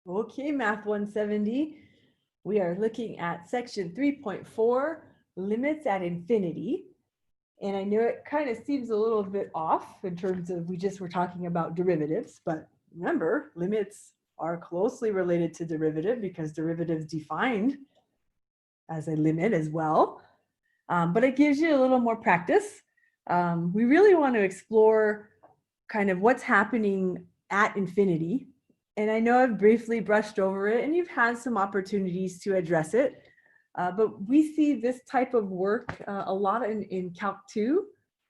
Okay, Math 170. We are looking at section 3.4, limits at infinity. And I know it kind of seems a little bit off in terms of we just were talking about derivatives, but remember, limits are closely related to derivative because derivatives defined as a limit as well. But it gives you a little more practice. We really want to explore kind of what's happening at infinity. And I know I've briefly brushed over it and you've had some opportunities to address it. But we see this type of work a lot in Calc 2.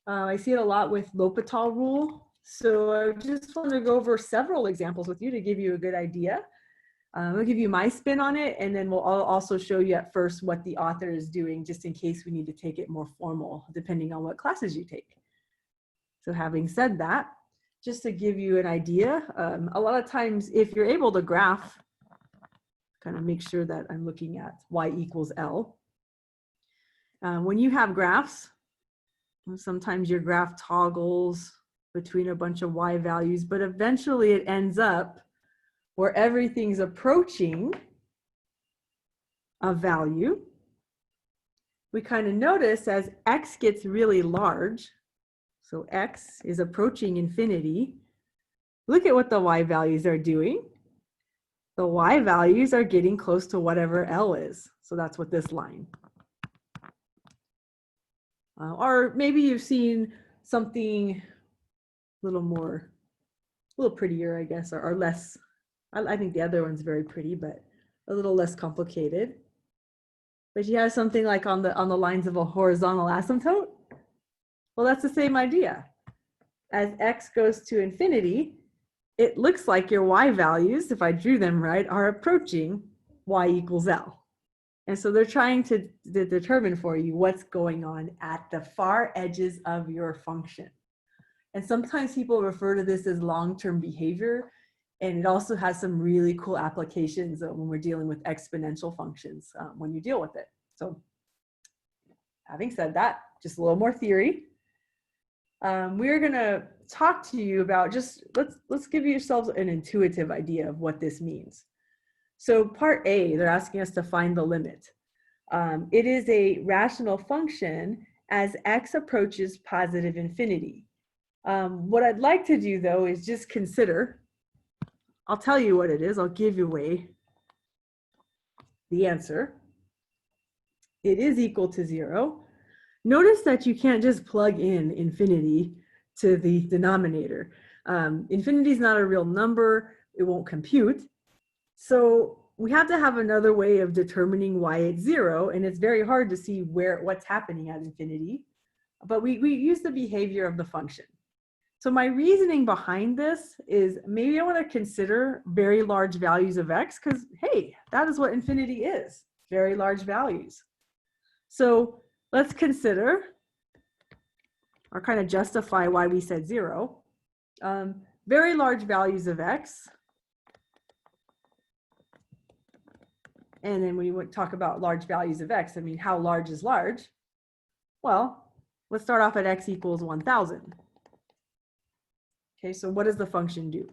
I see it a lot with L'Hopital rule. So I just want to go over several examples with you to give you a good idea. I'll give you my spin on it, and then I'll also show you at first what the author is doing, just in case we need to take it more formal, depending on what classes you take. So having said that, just to give you an idea, a lot of times if you're able to graph, kind of make sure that I'm looking at y equals L. When you have graphs, sometimes your graph toggles between a bunch of y values, but eventually it ends up where everything's approaching a value. We kind of notice as x gets really large, so x is approaching infinity, look at what the y values are doing. The y values are getting close to whatever L is. So that's what this line. Or maybe you've seen something a little prettier, I guess, or less. I think the other one's very pretty, but a little less complicated. But you have something like on the lines of a horizontal asymptote. Well, that's the same idea. As x goes to infinity, it looks like your y values, if I drew them right, are approaching y equals L. And so they're trying to determine for you what's going on at the far edges of your function. And sometimes people refer to this as long-term behavior. And it also has some really cool applications when we're dealing with exponential functions when you deal with it. So having said that, just a little more theory. We're going to talk to you about just, let's give yourselves an intuitive idea of what this means. So part A, they're asking us to find the limit. It is a rational function as x approaches positive infinity. What I'd like to do though is just consider, I'll tell you what it is. I'll give you away the answer. It is equal to 0. Notice that you can't just plug in infinity to the denominator. Infinity is not a real number. It won't compute. So we have to have another way of determining why it's 0. And it's very hard to see what's happening at infinity. But we use the behavior of the function. So my reasoning behind this is maybe I want to consider very large values of x because, hey, that is what infinity is, very large values. So let's consider or kind of justify why we said 0. Very large values of x. And then when you talk about large values of x, I mean, how large is large? Well, let's start off at x equals 1,000. Okay, so what does the function do?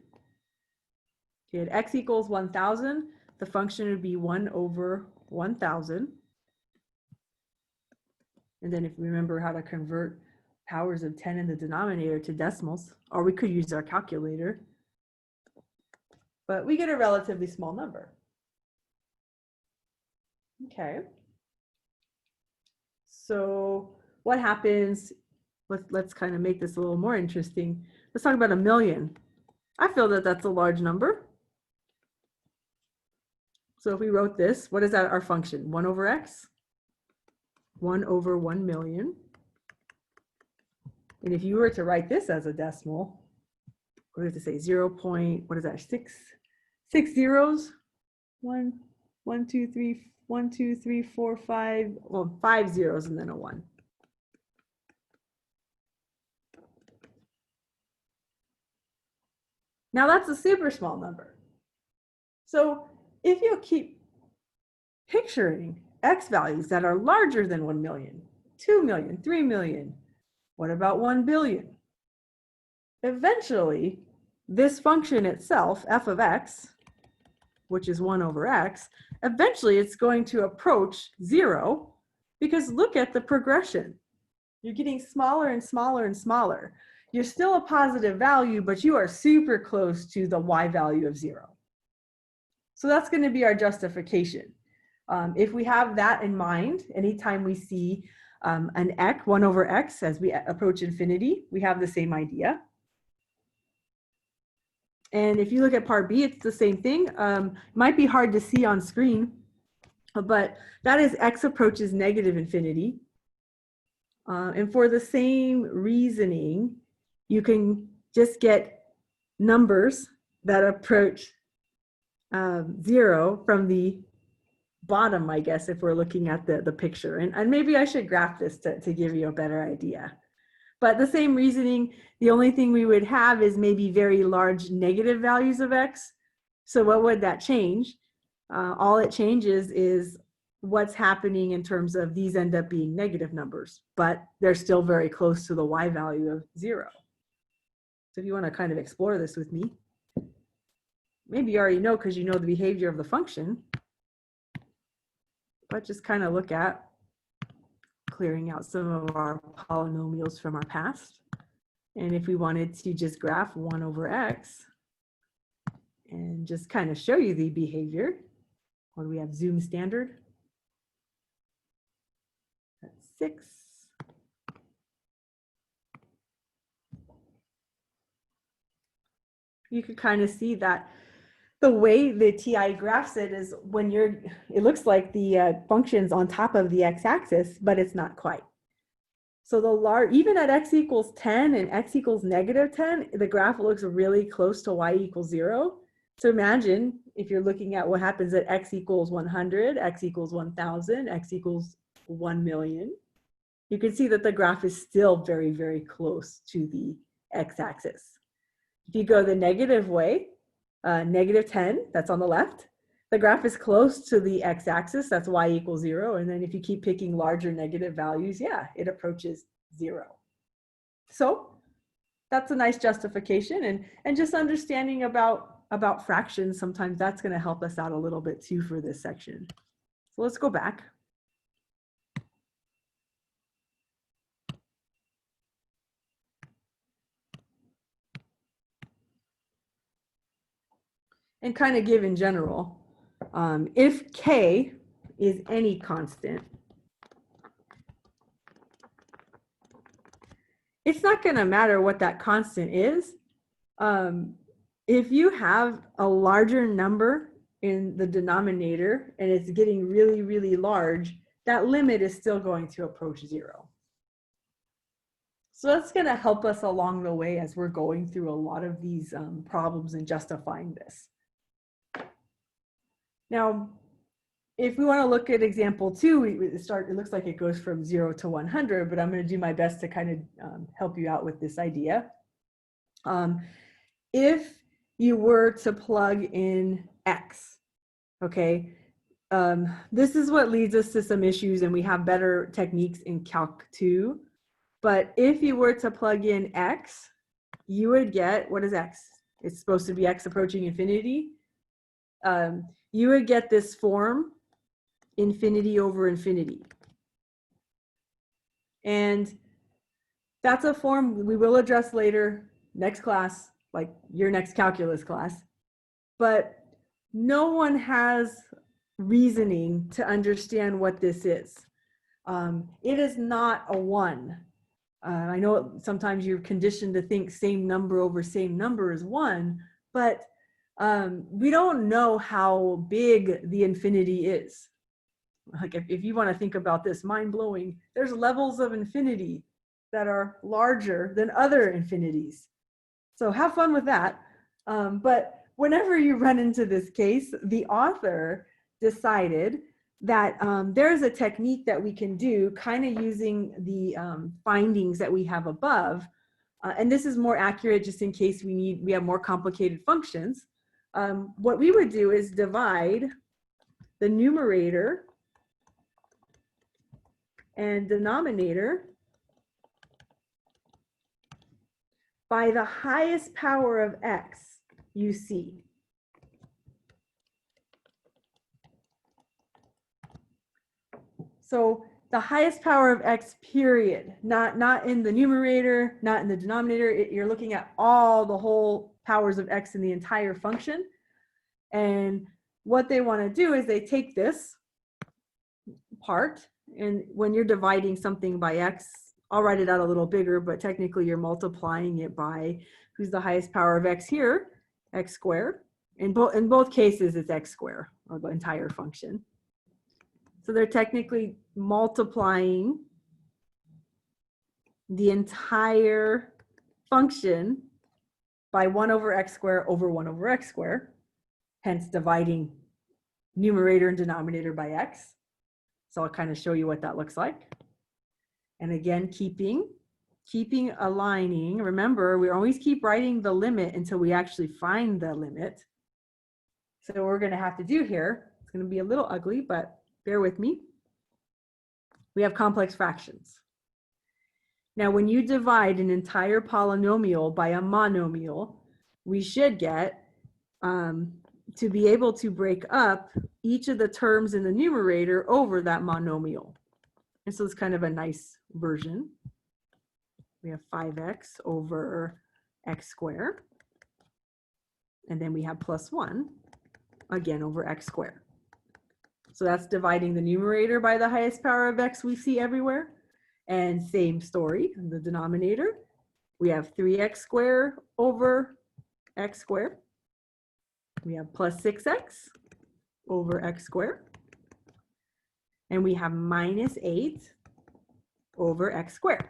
Okay, at x equals 1,000, the function would be 1 over 1,000. And then if we remember how to convert powers of 10 in the denominator to decimals, or we could use our calculator, but we get a relatively small number. Okay. So what happens, let's kind of make this a little more interesting. Let's talk about 1,000,000. I feel that that's a large number. So if we wrote this, what is that our function? 1 over x? 1 over 1,000,000. And if you were to write this as a decimal, we have to say 0. What is that? 6 zeros? 1, 2, 3, 4, 5. Well, 5 zeros and then a 1. Now that's a super small number. So if you keep picturing x values that are larger than 1,000,000, 2,000,000, 3,000,000, what about 1,000,000,000? Eventually, this function itself, f of x, which is 1 over x, eventually it's going to approach 0, because look at the progression. You're getting smaller and smaller and smaller. You're still a positive value, but you are super close to the y value of 0. So that's going to be our justification. If we have that in mind, anytime we see an x, 1 over x, as we approach infinity, we have the same idea. And if you look at part B, it's the same thing. It might be hard to see on screen, but that is x approaches negative infinity. And for the same reasoning, you can just get numbers that approach 0 from the bottom, I guess, if we're looking at the picture. And maybe I should graph this to give you a better idea. But the same reasoning, the only thing we would have is maybe very large negative values of x. So what would that change? All it changes is what's happening in terms of these end up being negative numbers, but they're still very close to the y value of 0. So if you want to kind of explore this with me, maybe you already know because you know the behavior of the function, but just kind of look at clearing out some of our polynomials from our past. And if we wanted to just graph 1 over x and just kind of show you the behavior, what do we have? Zoom standard. That's 6. You could kind of see that the way the TI graphs it is when it looks like the function's on top of the x-axis, but it's not quite. So even at x equals 10 and x equals negative 10, the graph looks really close to y equals 0. So imagine if you're looking at what happens at x equals 100, x equals 1,000, x equals 1 million. You can see that the graph is still very, very close to the x-axis. If you go the negative way, negative 10, that's on the left. The graph is close to the x-axis, that's y equals 0. And then if you keep picking larger negative values, yeah, it approaches 0. So that's a nice justification. And just understanding about fractions, sometimes that's going to help us out a little bit too for this section. So let's go back. And kind of give in general, if k is any constant, it's not going to matter what that constant is. If you have a larger number in the denominator and it's getting really, really large, that limit is still going to approach 0. So that's going to help us along the way as we're going through a lot of these problems and justifying this. Now, if we want to look at example 2, it looks like it goes from 0 to 100, but I'm going to do my best to kind of help you out with this idea. If you were to plug in x, okay, this is what leads us to some issues, and we have better techniques in Calc 2. But if you were to plug in x, you would get, what is x? It's supposed to be x approaching infinity. You would get this form, infinity over infinity. And that's a form we will address later, next class, like your next calculus class. But no one has reasoning to understand what this is. It is not a 1. I know sometimes you're conditioned to think same number over same number is 1, but we don't know how big the infinity is. Like if you want to think about this, mind-blowing, there's levels of infinity that are larger than other infinities. So have fun with that. But whenever you run into this case, the author decided that there's a technique that we can do kind of using the findings that we have above. And this is more accurate just in case we have more complicated functions. What we would do is divide the numerator and denominator by the highest power of x you see. So the highest power of x period, not in the numerator, not in the denominator. You're looking at the whole powers of x in the entire function. And what they want to do is they take this part, and when you're dividing something by x, I'll write it out a little bigger, but technically you're multiplying it by who's the highest power of x here, x squared. In both cases, it's x squared, or the entire function. So they're technically multiplying the entire function by 1 over x squared over 1 over x squared, hence dividing numerator and denominator by x. So I'll kind of show you what that looks like. And again, keeping aligning. Remember, we always keep writing the limit until we actually find the limit. So what we're going to have to do here, it's going to be a little ugly, but bear with me. We have complex fractions. Now, when you divide an entire polynomial by a monomial, we should get, to be able to break up each of the terms in the numerator over that monomial. And so it's kind of a nice version. We have 5x over x squared. And then we have plus 1, again, over x squared. So that's dividing the numerator by the highest power of x we see everywhere. And same story in the denominator. We have 3x squared over x squared. We have plus 6x over x squared. And we have minus 8 over x squared.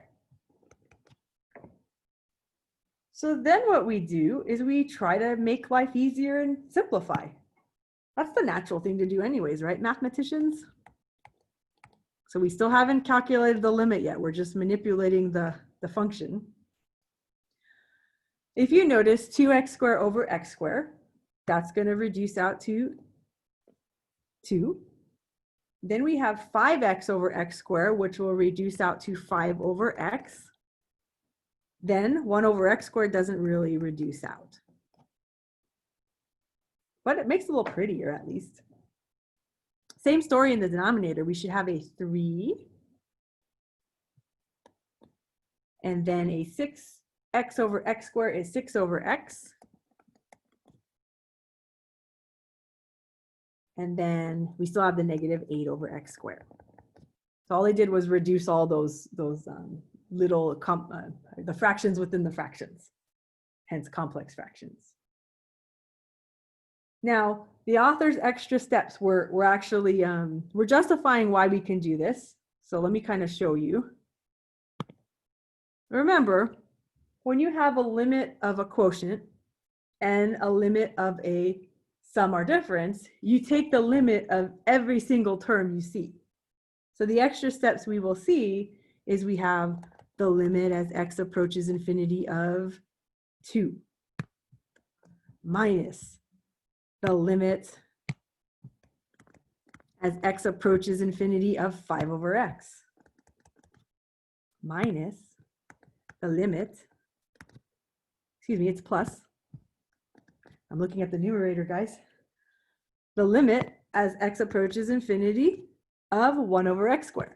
So then what we do is we try to make life easier and simplify. That's the natural thing to do anyways, right, mathematicians? So we still haven't calculated the limit yet. We're just manipulating the function. If you notice 2x squared over x squared, that's going to reduce out to 2. Then we have 5x over x squared, which will reduce out to 5 over x. Then 1 over x squared doesn't really reduce out. But it makes it a little prettier at least. Same story in the denominator. We should have a 3. And then a 6x over x squared is 6 over x. And then we still have the negative 8 over x squared. So all I did was reduce all those little, the fractions within the fractions, hence complex fractions. Now, the author's extra steps were actually, we're justifying why we can do this. So let me kind of show you. Remember, when you have a limit of a quotient and a limit of a sum or difference, you take the limit of every single term you see. So the extra steps we will see is we have the limit as x approaches infinity of 2 minus the limit as x approaches infinity of 5 over x minus the limit, excuse me, it's plus. I'm looking at the numerator, guys. The limit as x approaches infinity of 1 over x squared.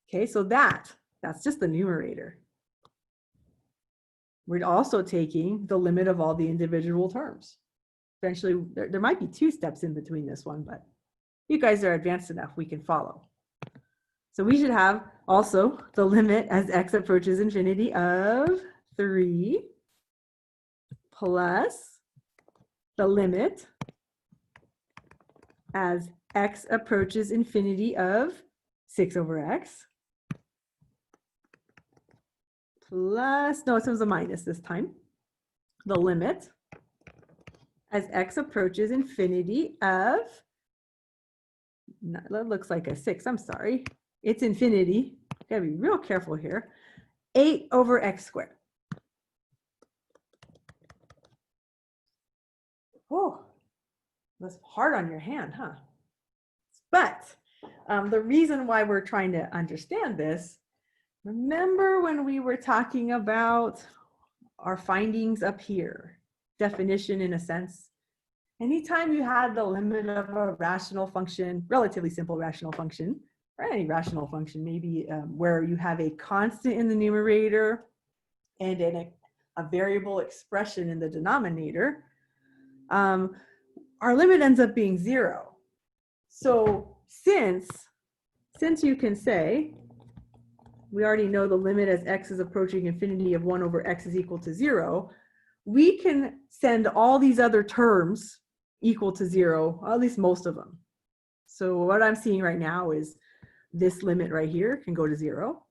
Okay, so that's just the numerator. We're also taking the limit of all the individual terms. Eventually, there might be 2 steps in between this one, but you guys are advanced enough, we can follow. So we should have also the limit as x approaches infinity of 3 plus the limit as x approaches infinity of 6 over x plus, no, it was a minus this time, the limit as x approaches infinity of, that looks like a 6, I'm sorry, it's infinity, gotta be real careful here, 8 over x squared. Oh, that's hard on your hand, huh? But the reason why we're trying to understand this, remember when we were talking about our findings up here, definition in a sense, anytime you had the limit of a rational function, relatively simple rational function, or any rational function, maybe where you have a constant in the numerator and a variable expression in the denominator, our limit ends up being 0. So since you can say, we already know the limit as x is approaching infinity of 1 over x is equal to 0, we can send all these other terms equal to 0, or at least most of them. So what I'm seeing right now is this limit right here can go to 0.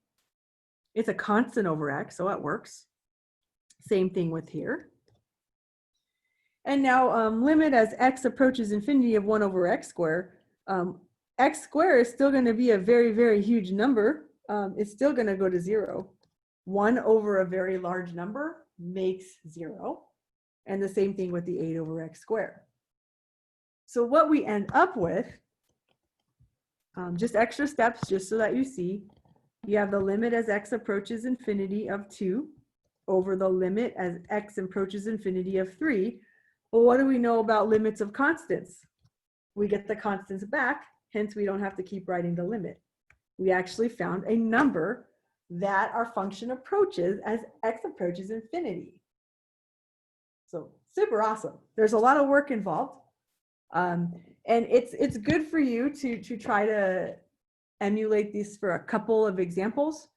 It's a constant over x, so it works. Same thing with here. And now limit as x approaches infinity of 1 over x squared. X squared is still going to be a very, very huge number. It's still going to go to 0. 1 over a very large number makes 0. And the same thing with the 8 over x squared. So what we end up with, just extra steps just so that you see, you have the limit as x approaches infinity of 2 over the limit as x approaches infinity of 3. Well, what do we know about limits of constants? We get the constants back, hence we don't have to keep writing the limit. We actually found a number that our function approaches as x approaches infinity. So super awesome. There's a lot of work involved. And it's good for you to try to emulate this for a couple of examples.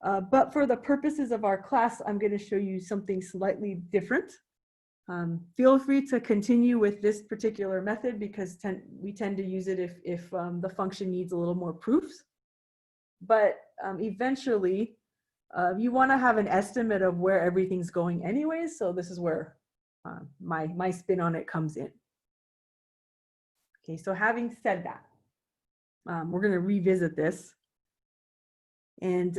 But for the purposes of our class, I'm going to show you something slightly different. Feel free to continue with this particular method because we tend to use it if the function needs a little more proofs. But eventually, you want to have an estimate of where everything's going anyways. So this is where my spin on it comes in. Okay, so having said that, we're going to revisit this. And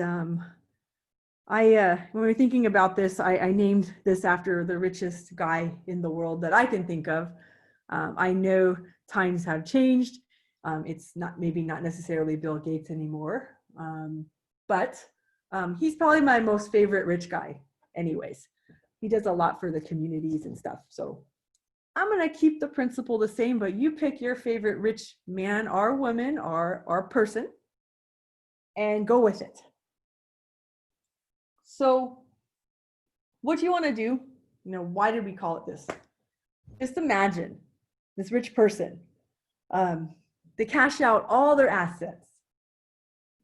when we were thinking about this, I named this after the richest guy in the world that I can think of. I know times have changed. It's maybe not necessarily Bill Gates anymore, but he's probably my most favorite rich guy anyways. He does a lot for the communities and stuff. So I'm going to keep the principle the same, but you pick your favorite rich man or woman or person and go with it. So what you want to do, why did we call it this? Just imagine this rich person. They cash out all their assets.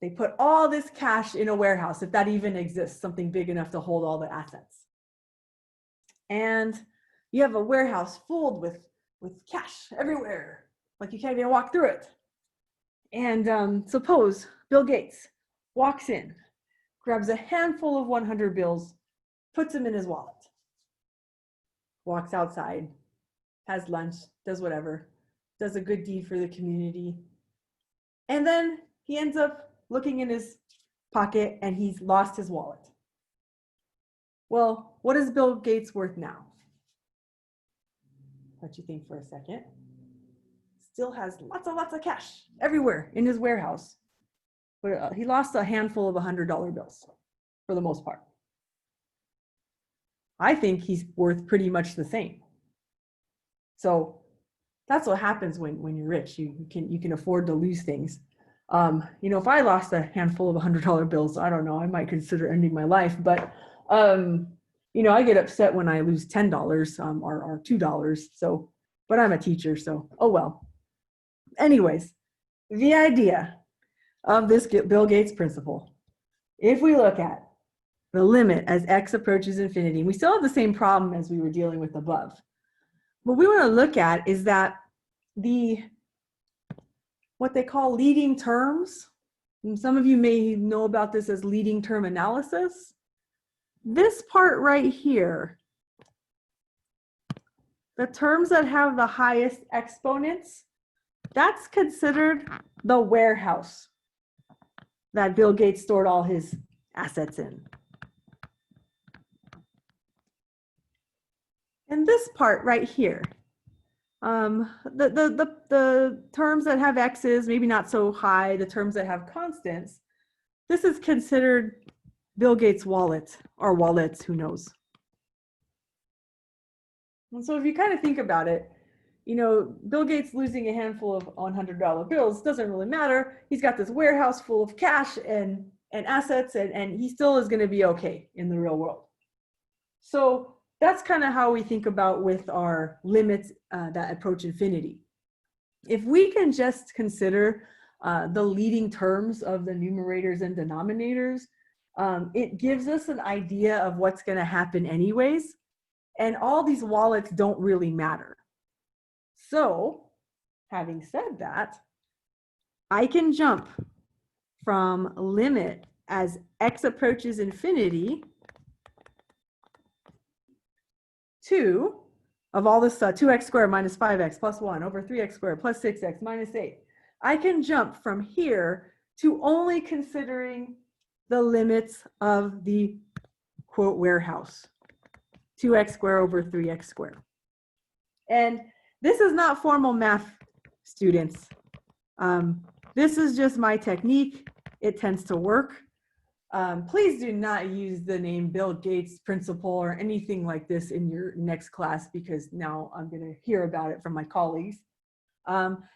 They put all this cash in a warehouse, if that even exists, something big enough to hold all the assets. And you have a warehouse filled with cash everywhere, like you can't even walk through it. And suppose Bill Gates walks in, grabs a handful of 100 bills, puts them in his wallet, walks outside, has lunch, does whatever, does a good deed for the community. And then he ends up looking in his pocket and he's lost his wallet. Well, what is Bill Gates worth now? Let you think for a second. Still has lots of cash everywhere in his warehouse. But he lost a handful of $100 bills for the most part. I think he's worth pretty much the same. So that's what happens when you're rich. You can afford to lose things. If I lost a handful of $100 bills, I don't know, I might consider ending my life. But I get upset when I lose $10 or $2. So, but I'm a teacher, so oh well. Anyways, the idea of this Bill Gates principle, if we look at the limit as x approaches infinity, we still have the same problem as we were dealing with above. What we want to look at is that what they call leading terms, and some of you may know about this as leading term analysis. This part right here, the terms that have the highest exponents, that's considered the warehouse that Bill Gates stored all his assets in. And this part right here, the terms that have x's, maybe not so high, the terms that have constants, this is considered Bill Gates' wallet, or wallets, who knows. And so if you kind of think about it, you know, Bill Gates losing a handful of $100 bills doesn't really matter. He's got this warehouse full of cash and assets, and he still is going to be okay in the real world. So that's kind of how we think about with our limits that approach infinity. If we can just consider the leading terms of the numerators and denominators, it gives us an idea of what's going to happen anyways. And all these wallets don't really matter. So, having said that, I can jump from limit as x approaches infinity to, of all this 2x squared minus 5x plus 1 over 3x squared plus 6x minus 8. I can jump from here to only considering the limits of the quote warehouse, 2x squared over 3x squared. And this is not formal math, students. This is just my technique. It tends to work. Please do not use the name Bill Gates principle or anything like this in your next class, because now I'm going to hear about it from my colleagues.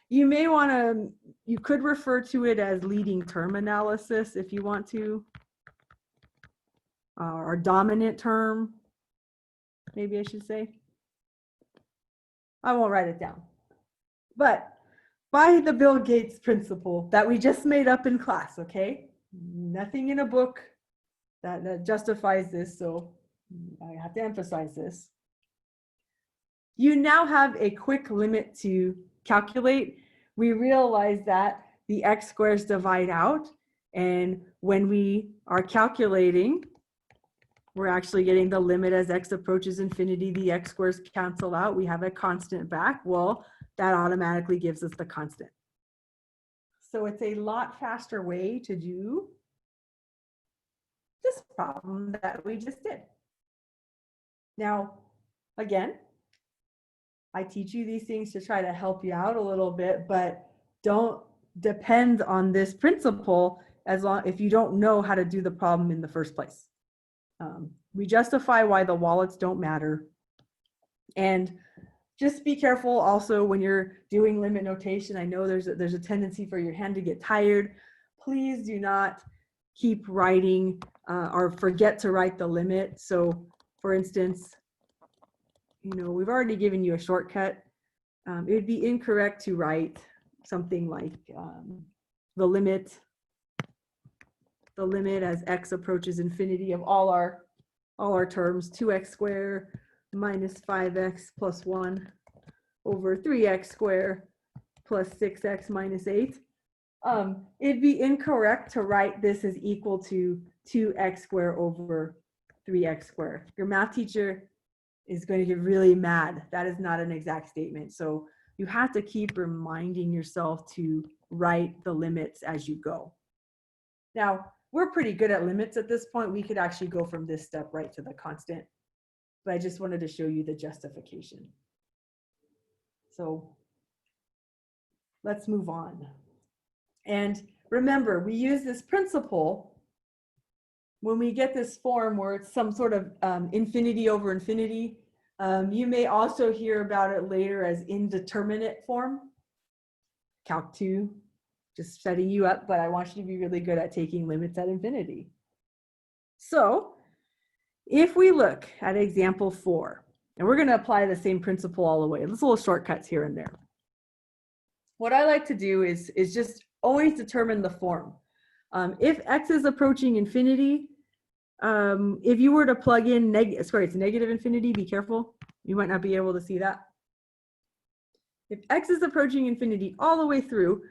You may want to, you could refer to it as leading term analysis if you want to, or dominant term, maybe I should say. I won't write it down. But by the Bill Gates principle that we just made up in class, okay? Nothing in a book that justifies this, so I have to emphasize this. You now have a quick limit to calculate. We realize that the x squares divide out, and when we are calculating, we're actually getting the limit as x approaches infinity, the x squares cancel out, we have a constant back. Well, that automatically gives us the constant. So it's a lot faster way to do this problem that we just did. Now, again, I teach you these things to try to help you out a little bit, but don't depend on this principle if you don't know how to do the problem in the first place. We justify why the wallets don't matter. And just be careful also when you're doing limit notation. I know there's a tendency for your hand to get tired. Please do not keep writing or forget to write the limit. So for instance, you know, we've already given you a shortcut. It would be incorrect to write something like the limit as x approaches infinity of all our terms, 2x squared minus 5x plus 1 over 3x squared plus 6x minus 8. It'd be incorrect to write this as equal to 2x squared over 3x squared. Your math teacher is going to get really mad. That is not an exact statement. So you have to keep reminding yourself to write the limits as you go. Now, we're pretty good at limits at this point. We could actually go from this step right to the constant, but I just wanted to show you the justification. So let's move on. And remember, we use this principle when we get this form where it's some sort of infinity over infinity. You may also hear about it later as indeterminate form. Calc 2. Just setting you up, but I want you to be really good at taking limits at infinity. So if we look at example 4, and we're going to apply the same principle all the way. There's little shortcuts here and there. What I like to do is just always determine the form. If x is approaching infinity, if you were to plug in it's negative infinity, be careful. You might not be able to see that. If x is approaching infinity all the way through,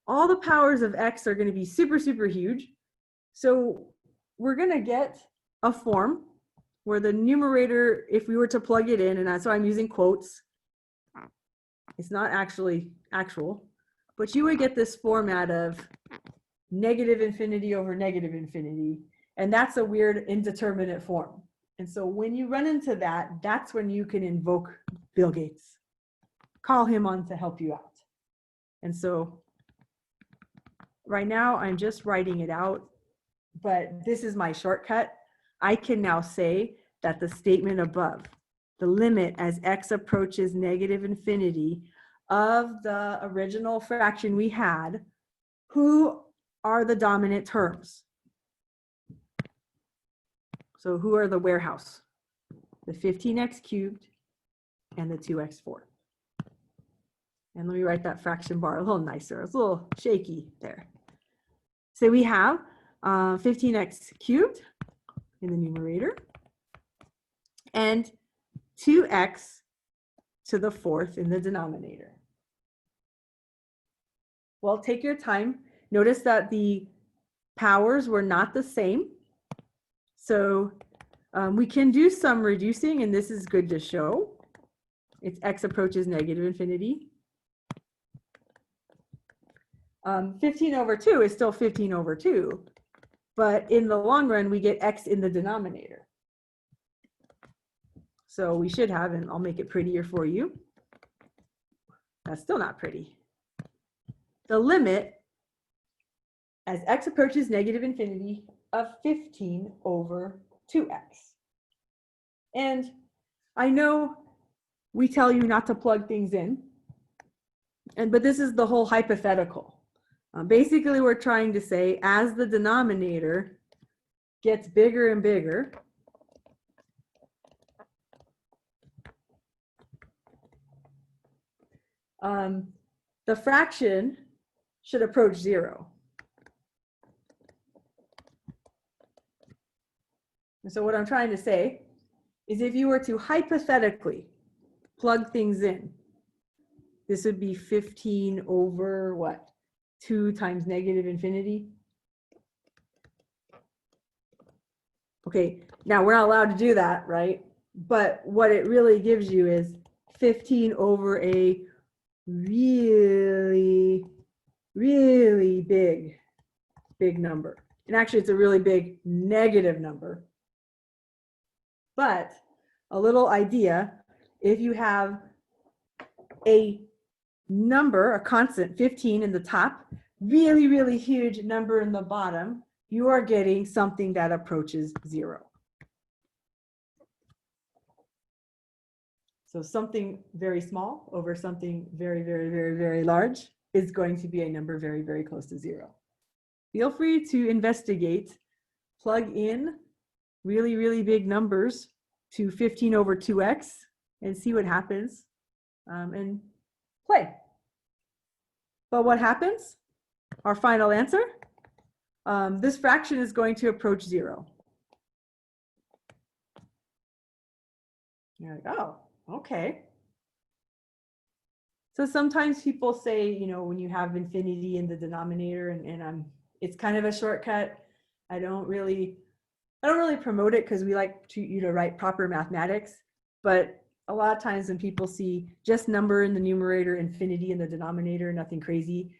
all the powers of x are going to be super, super huge. So we're going to get a form where the numerator, if we were to plug it in, and that's why I'm using quotes, it's not actually actual, but you would get this format of negative infinity over negative infinity. And that's a weird indeterminate form. And so when you run into that, that's when you can invoke Bill Gates. Call him on to help you out. And so right now, I'm just writing it out, but this is my shortcut. I can now say that the statement above, the limit as x approaches negative infinity of the original fraction we had, who are the dominant terms? So who are the warehouse? The 15x cubed and the 2x4. And let me write that fraction bar a little nicer. It's a little shaky there. So we have 15x cubed in the numerator and 2x to the 4th in the denominator. Well, take your time. Notice that the powers were not the same. So we can do some reducing, and this is good to show. It's x approaches negative infinity. 15 over 2 is still 15 over 2, but in the long run, we get x in the denominator. So we should have, and I'll make it prettier for you. That's still not pretty. The limit as x approaches negative infinity of 15 over 2x. And I know we tell you not to plug things in, but this is the whole hypothetical. Basically, we're trying to say as the denominator gets bigger and bigger, the fraction should approach 0. And so what I'm trying to say is if you were to hypothetically plug things in, this would be 15 over what? 2 times negative infinity. Okay, now we're not allowed to do that, right? But what it really gives you is 15 over a really, really big number. And actually, it's a really big negative number. But a little idea, if you have a number, a constant, 15 in the top, really, really huge number in the bottom, you are getting something that approaches 0. So something very small over something very, very, very, very large is going to be a number very, very close to 0. Feel free to investigate, plug in really, really big numbers to 15 over 2x and see what happens, and play. But what happens? Our final answer, this fraction is going to approach 0. You're like, oh, okay. So sometimes people say, you know, when you have infinity in the denominator, and it's kind of a shortcut. I don't really promote it because we like you to write proper mathematics. But a lot of times when people see just number in the numerator, infinity in the denominator, nothing crazy,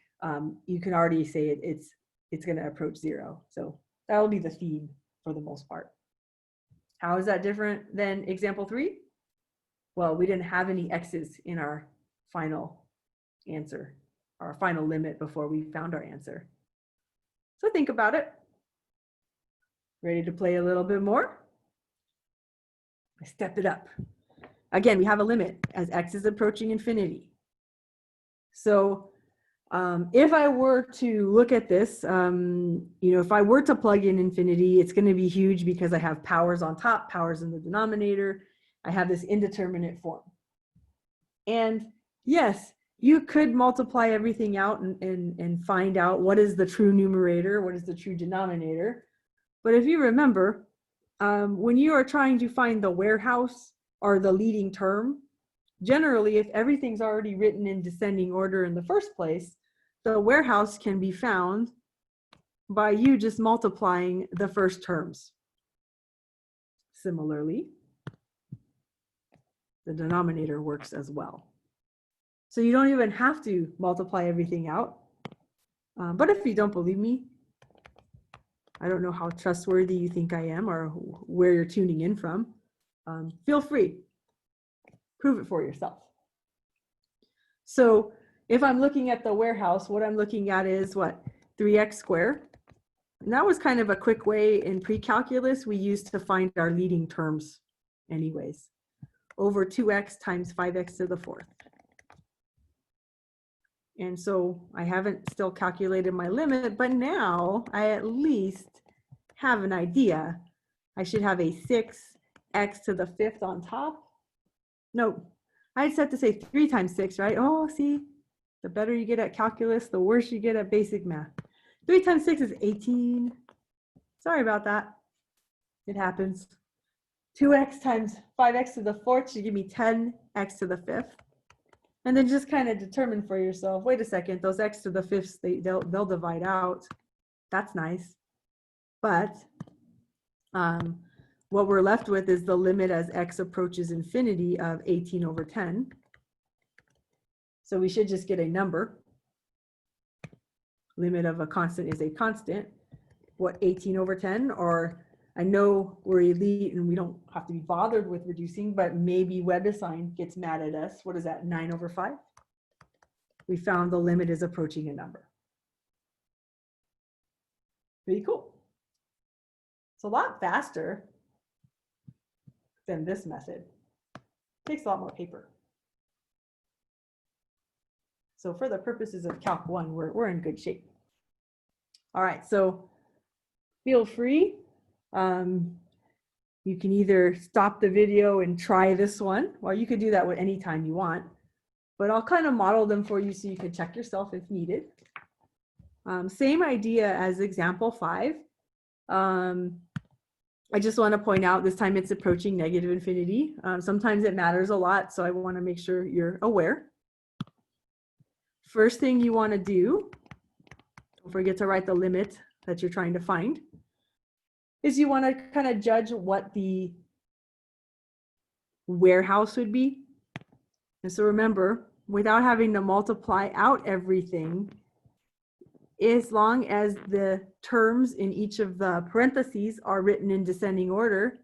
you can already say it's going to approach 0. So that will be the theme for the most part. How is that different than example 3? Well, we didn't have any x's in our final answer, our final limit before we found our answer. So think about it. Ready to play a little bit more? Step it up. Again, we have a limit as x is approaching infinity. So if I were to look at this, if I were to plug in infinity, it's going to be huge because I have powers on top, powers in the denominator. I have this indeterminate form. And yes, you could multiply everything out and find out what is the true numerator, what is the true denominator. But if you remember, when you are trying to find the warehouse or the leading term, generally, if everything's already written in descending order in the first place, the warehouse can be found by you just multiplying the first terms. Similarly, the denominator works as well. So you don't even have to multiply everything out. But if you don't believe me, I don't know how trustworthy you think I am or where you're tuning in from. Feel free. Prove it for yourself. So if I'm looking at the warehouse, what I'm looking at is what? 3x squared. And that was kind of a quick way in pre-calculus we used to find our leading terms anyways. over 2x times 5x to the fourth. And so I haven't still calculated my limit, but now I at least have an idea. I should have a 6x to the fifth on top. No, I set to say 3 times 6, right? Oh, see, the better you get at calculus, the worse you get at basic math. 3 times 6 is 18. Sorry about that. It happens. 2x times 5x to the fourth should give me 10x to the fifth. And then just kind of determine for yourself, wait a second, those x to the fifths, they'll divide out. That's nice. But what we're left with is the limit as x approaches infinity of 18 over 10. So we should just get a number. Limit of a constant is a constant. What, 18 over 10? Or I know we're elite and we don't have to be bothered with reducing, but maybe WebAssign gets mad at us. What is that, 9 over 5? We found the limit is approaching a number. Pretty cool. It's a lot faster than this method. Takes a lot more paper. So for the purposes of Calc 1, we're in good shape. All right, so feel free. You can either stop the video and try this one, or you could do that with any time you want. But I'll kind of model them for you so you can check yourself if needed. Same idea as example 5. I just want to point out this time it's approaching negative infinity. Sometimes it matters a lot, so I want to make sure you're aware. First thing you want to do, don't forget to write the limit that you're trying to find, is you want to kind of judge what the warehouse would be. And so remember, without having to multiply out everything, as long as the terms in each of the parentheses are written in descending order,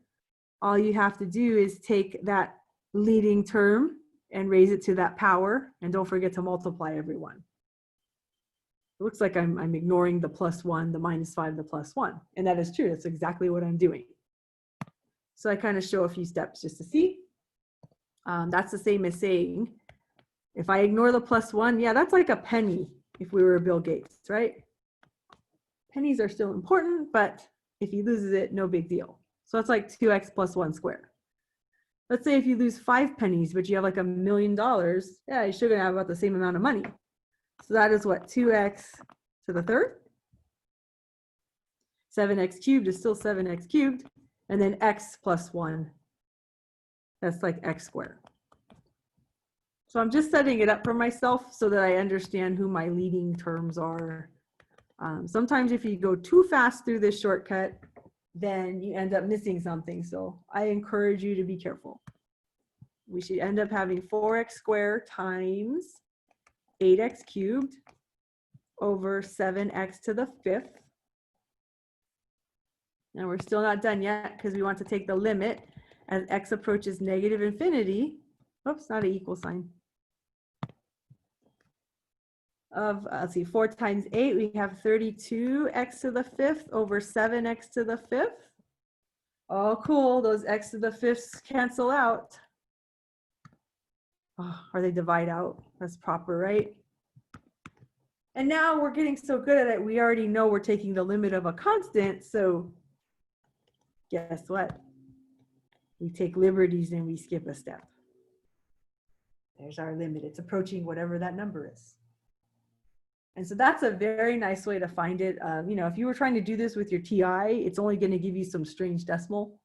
all you have to do is take that leading term and raise it to that power, and don't forget to multiply everyone. It looks like I'm ignoring the +1, the -5, the +1, and that is true. That's exactly what I'm doing. So I kind of show a few steps just to see. That's the same as saying, if I ignore the +1, yeah, that's like a penny if we were Bill Gates, right? Pennies are still important, but if he loses it, no big deal. So that's like 2x plus 1 squared. Let's say if you lose 5 pennies, but you have like $1 million, yeah, you're still gonna have about the same amount of money. So that is what, 2x to the third? 7x cubed is still 7x cubed. And then x plus 1, that's like x squared. So I'm just setting it up for myself so that I understand who my leading terms are. Sometimes if you go too fast through this shortcut, then you end up missing something. So I encourage you to be careful. We should end up having 4x squared times 8x cubed over 7x to the fifth. And we're still not done yet because we want to take the limit as x approaches negative infinity. Oops, not an equal sign. Of, let's see, 4 times 8, we have 32x to the fifth over 7x to the fifth. Oh, cool. Those x to the fifths cancel out. Oh, or they divide out. That's proper, right? And now we're getting so good at it, we already know we're taking the limit of a constant. So guess what? We take liberties and we skip a step. There's our limit. It's approaching whatever that number is. And so that's a very nice way to find it. You know, if you were trying to do this with your TI, it's only going to give you some strange decimal.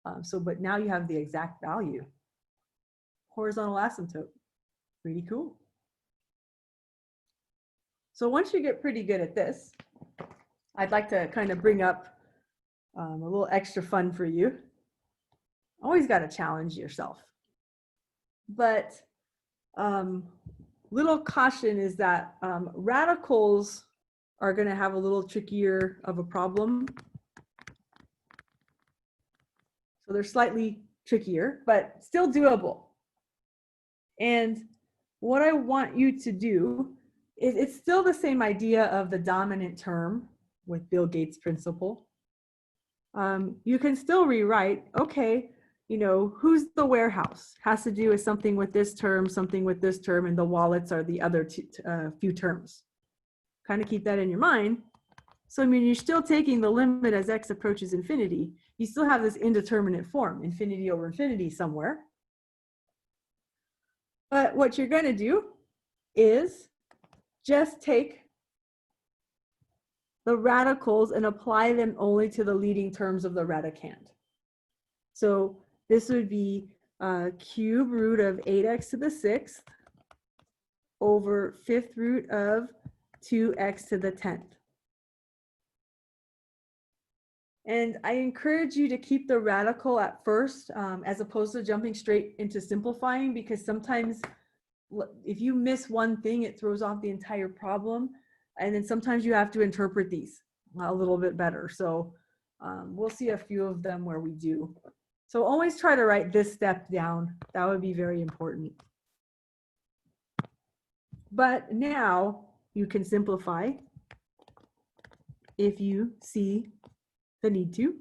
But now you have the exact value. Horizontal asymptote. Pretty cool. So once you get pretty good at this, I'd like to kind of bring up a little extra fun for you. Always got to challenge yourself. But little caution is that radicals are going to have a little trickier of a problem. So they're slightly trickier, but still doable. And what I want you to do is, it's still the same idea of the dominant term with Bill Gates' principle. You can still rewrite, okay, you know, who's the warehouse? Has to do with something with this term, something with this term, and the wallets are the other few terms. Kind of keep that in your mind. So, I mean, you're still taking the limit as x approaches infinity. You still have this indeterminate form, infinity over infinity somewhere. But what you're going to do is just take the radicals and apply them only to the leading terms of the radicand. So this would be cube root of 8x to the 6th over 5th root of 2x to the 10th. And I encourage you to keep the radical at first, as opposed to jumping straight into simplifying, because sometimes if you miss one thing, it throws off the entire problem. And then sometimes you have to interpret these a little bit better. So we'll see a few of them where we do. So always try to write this step down. That would be very important. But now you can simplify if you see the need to.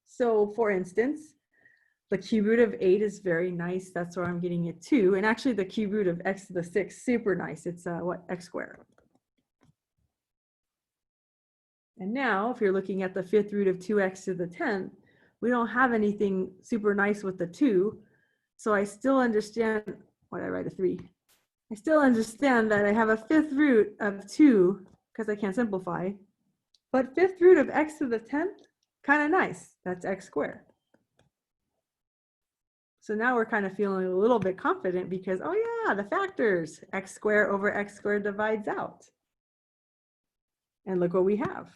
So for instance, the cube root of 8 is very nice. That's where I'm getting it 2. And actually the cube root of x to the 6th, super nice. It's what, x squared. And now if you're looking at the 5th root of 2x to the 10th, we don't have anything super nice with the 2. So I still understand, why did I write a 3? I still understand that I have a 5th root of 2 because I can't simplify. But 5th root of x to the 10th, kind of nice. That's x squared. So now we're kind of feeling a little bit confident because, oh yeah, the factors, x squared over x squared divides out. And look what we have.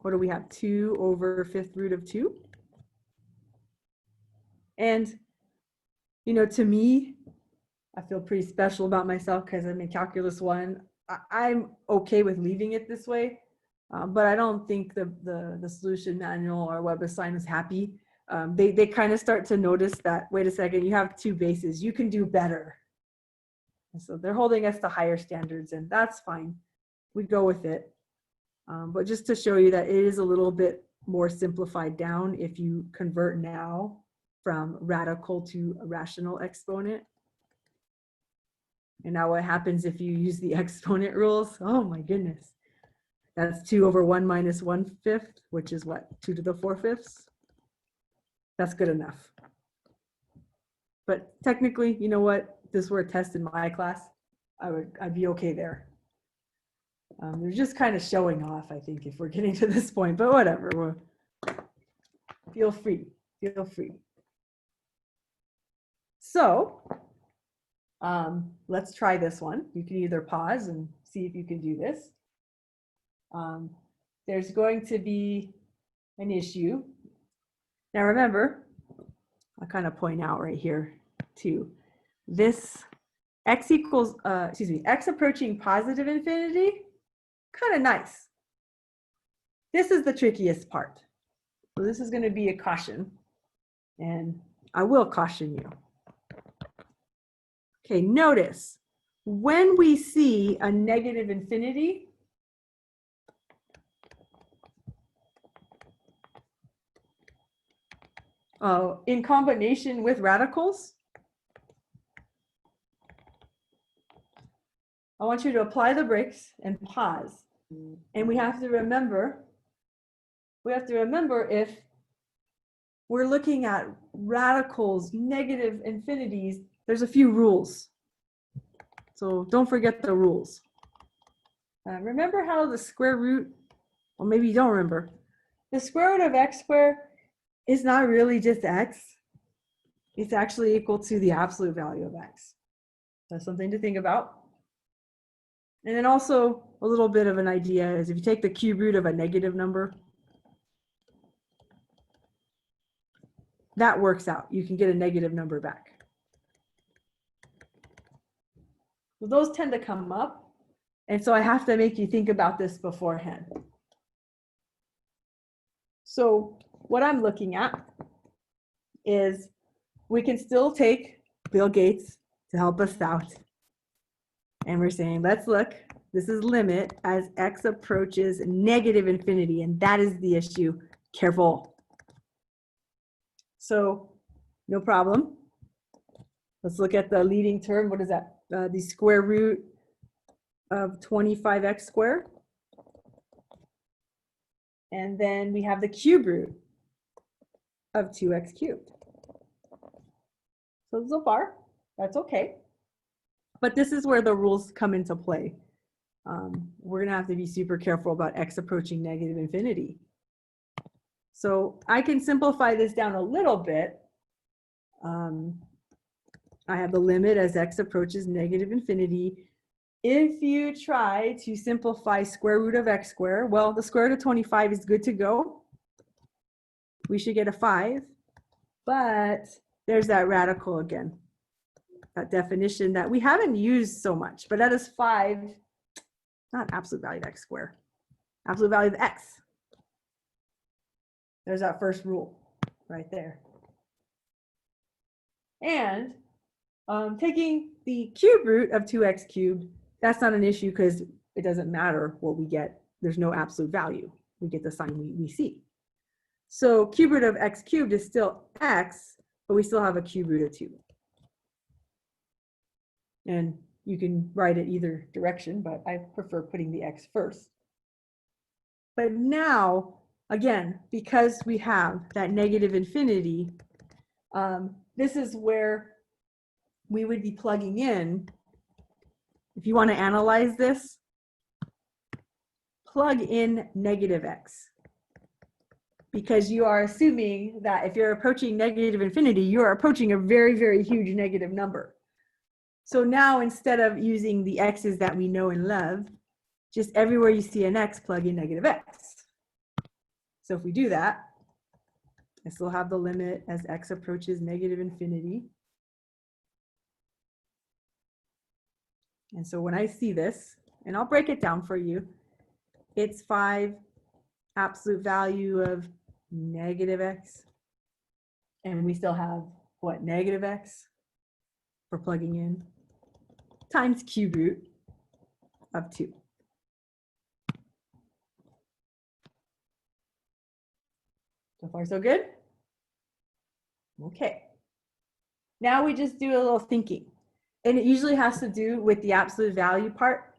What do we have? 2 over 5th root of 2. And, you know, to me, I feel pretty special about myself because I'm in Calculus 1. I'm okay with leaving it this way. But I don't think the solution manual or WebAssign is happy. They kind of start to notice that, wait a second, you have 2 bases, you can do better. And so they're holding us to higher standards, and that's fine. We go with it. But just to show you that it is a little bit more simplified down if you convert now from radical to a rational exponent. And now what happens if you use the exponent rules? Oh my goodness. That's 2 over 1 minus 1/5, which is what, 2 to the 4/5? That's good enough. But technically, you know what? If this were a test in my class, I'd be okay there. They're just kind of showing off, I think, if we're getting to this point, but whatever. Feel free, feel free. So let's try this one. You can either pause and see if you can do this. There's going to be an issue. Now remember, I'll kind of point out right here too, this x equals, x approaching positive infinity, kind of nice. This is the trickiest part. So this is going to be a caution, and I will caution you. Okay, notice when we see a negative infinity, in combination with radicals, I want you to apply the brakes and pause. And we have to remember if we're looking at radicals, negative infinities, there's a few rules. So don't forget the rules. Remember how the square root, or maybe you don't remember, the square root of x squared is not really just x. It's actually equal to the absolute value of x. That's something to think about. And then also a little bit of an idea is if you take the cube root of a negative number, that works out. You can get a negative number back. So those tend to come up. And so I have to make you think about this beforehand. So what I'm looking at is we can still take Bill Gates to help us out. And we're saying, let's look, this is limit as x approaches negative infinity, and that is the issue. Careful. So no problem. Let's look at the leading term. What is that? The square root of 25x squared. And then we have the cube root of 2x cubed. So far, that's okay. But this is where the rules come into play. We're going to have to be super careful about x approaching negative infinity. So I can simplify this down a little bit. I have the limit as x approaches negative infinity. If you try to simplify square root of x squared, well, the square root of 25 is good to go. We should get a 5. But there's that radical again. That definition that we haven't used so much, but that is 5, not absolute value of x squared, absolute value of x. There's that first rule right there. And taking the cube root of 2x cubed, that's not an issue because it doesn't matter what we get. There's no absolute value. We get the sign we see. So cube root of x cubed is still x, but we still have a cube root of 2. And you can write it either direction, but I prefer putting the x first. But now, again, because we have that negative infinity, this is where we would be plugging in. If you want to analyze this, plug in negative x. Because you are assuming that if you're approaching negative infinity, you are approaching a very, very huge negative number. So now instead of using the x's that we know and love, just everywhere you see an x, plug in negative x. So if we do that, I still have the limit as x approaches negative infinity. And so when I see this, and I'll break it down for you, it's 5 absolute value of negative x. And we still have, what, negative x for plugging in, times cube root of 2. So far, so good? Okay. Now we just do a little thinking. And it usually has to do with the absolute value part.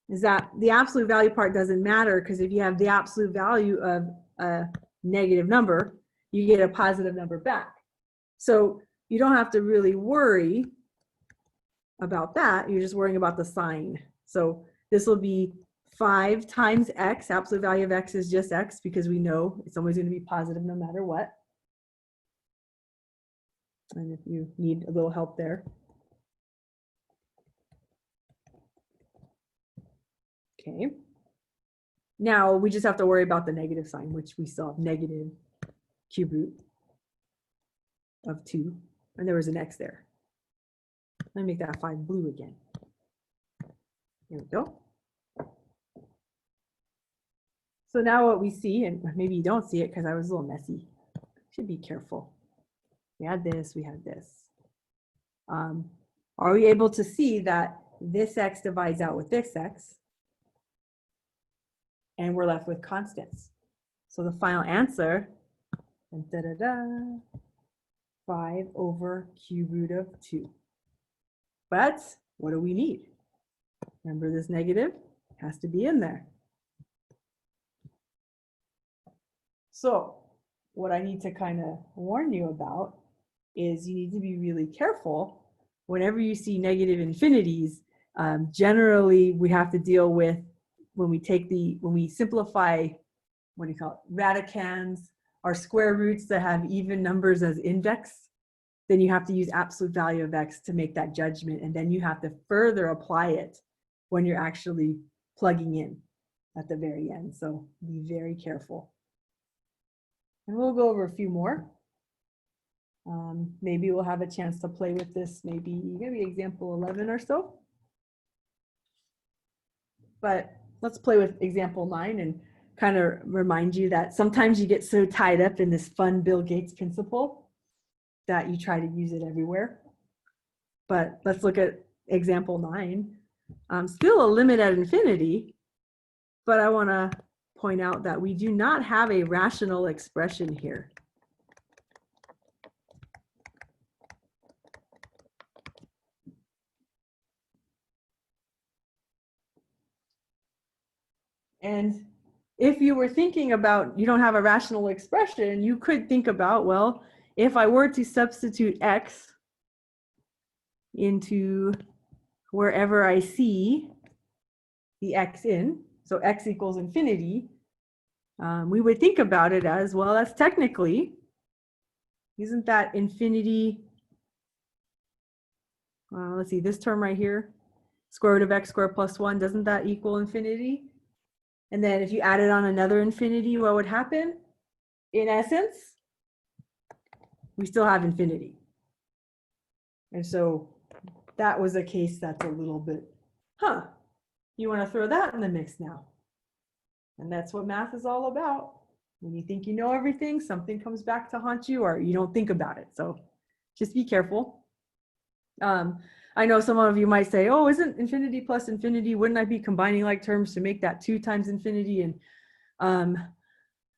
Is that the absolute value part doesn't matter because if you have the absolute value of a negative number, you get a positive number back. So you don't have to really worry about that. You're just worrying about the sign. So this will be 5 times x. Absolute value of x is just x because we know it's always going to be positive no matter what. And if you need a little help there. Okay. Now we just have to worry about the negative sign, which we still have negative cube root of 2. And there was an x there. Let me make that 5 blue again. There we go. So now what we see, and maybe you don't see it because I was a little messy. Should be careful. We had this, we had this. Are we able to see that this x divides out with this x? And we're left with constants. So the final answer, 5 over cube root of 2. But what do we need? Remember this negative has to be in there. So what I need to kind of warn you about is you need to be really careful whenever you see negative infinities. Generally, we have to deal with when we simplify, what do you call it, radicands, or square roots that have even numbers as index, then you have to use absolute value of x to make that judgment, and then you have to further apply it when you're actually plugging in at the very end. So be very careful. And we'll go over a few more. Maybe we'll have a chance to play with this, maybe example 11 or so. But let's play with example 9 and kind of remind you that sometimes you get so tied up in this fun Bill Gates principle that you try to use it everywhere. But let's look at example 9. Still a limit at infinity, but I want to point out that we do not have a rational expression here. And if you were thinking about, you don't have a rational expression, you could think about, well, if I were to substitute x into wherever I see the x in, so x equals infinity, we would think about it as, well, that's technically, isn't that infinity, let's see, this term right here, square root of x squared plus 1, doesn't that equal infinity? And then if you added on another infinity, what would happen? In essence, we still have infinity. And so that was a case that's a little bit, you want to throw that in the mix now. And that's what math is all about. When you think you know everything, something comes back to haunt you, or you don't think about it. So just be careful. I know some of you might say, oh, isn't infinity plus infinity, wouldn't I be combining like terms to make that 2 times infinity? And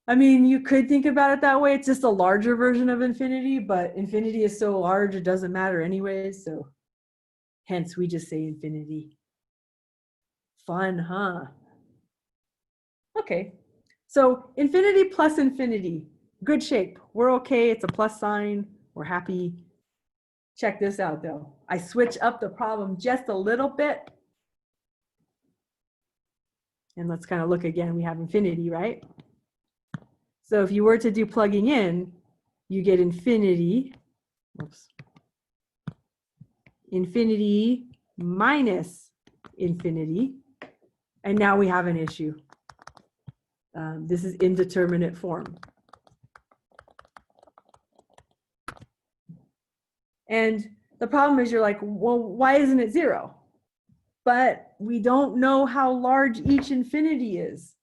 I mean, you could think about it that way. It's just a larger version of infinity, but infinity is so large, it doesn't matter anyways. So hence we just say infinity. Fun, huh? Okay, so infinity plus infinity, good shape. We're okay, it's a plus sign, we're happy. Check this out though. I switch up the problem just a little bit. And let's kind of look again, we have infinity, right? So if you were to do plugging in, you get infinity, whoops, infinity minus infinity. And now we have an issue. This is indeterminate form. And the problem is you're like, well, why isn't it 0? But we don't know how large each infinity is.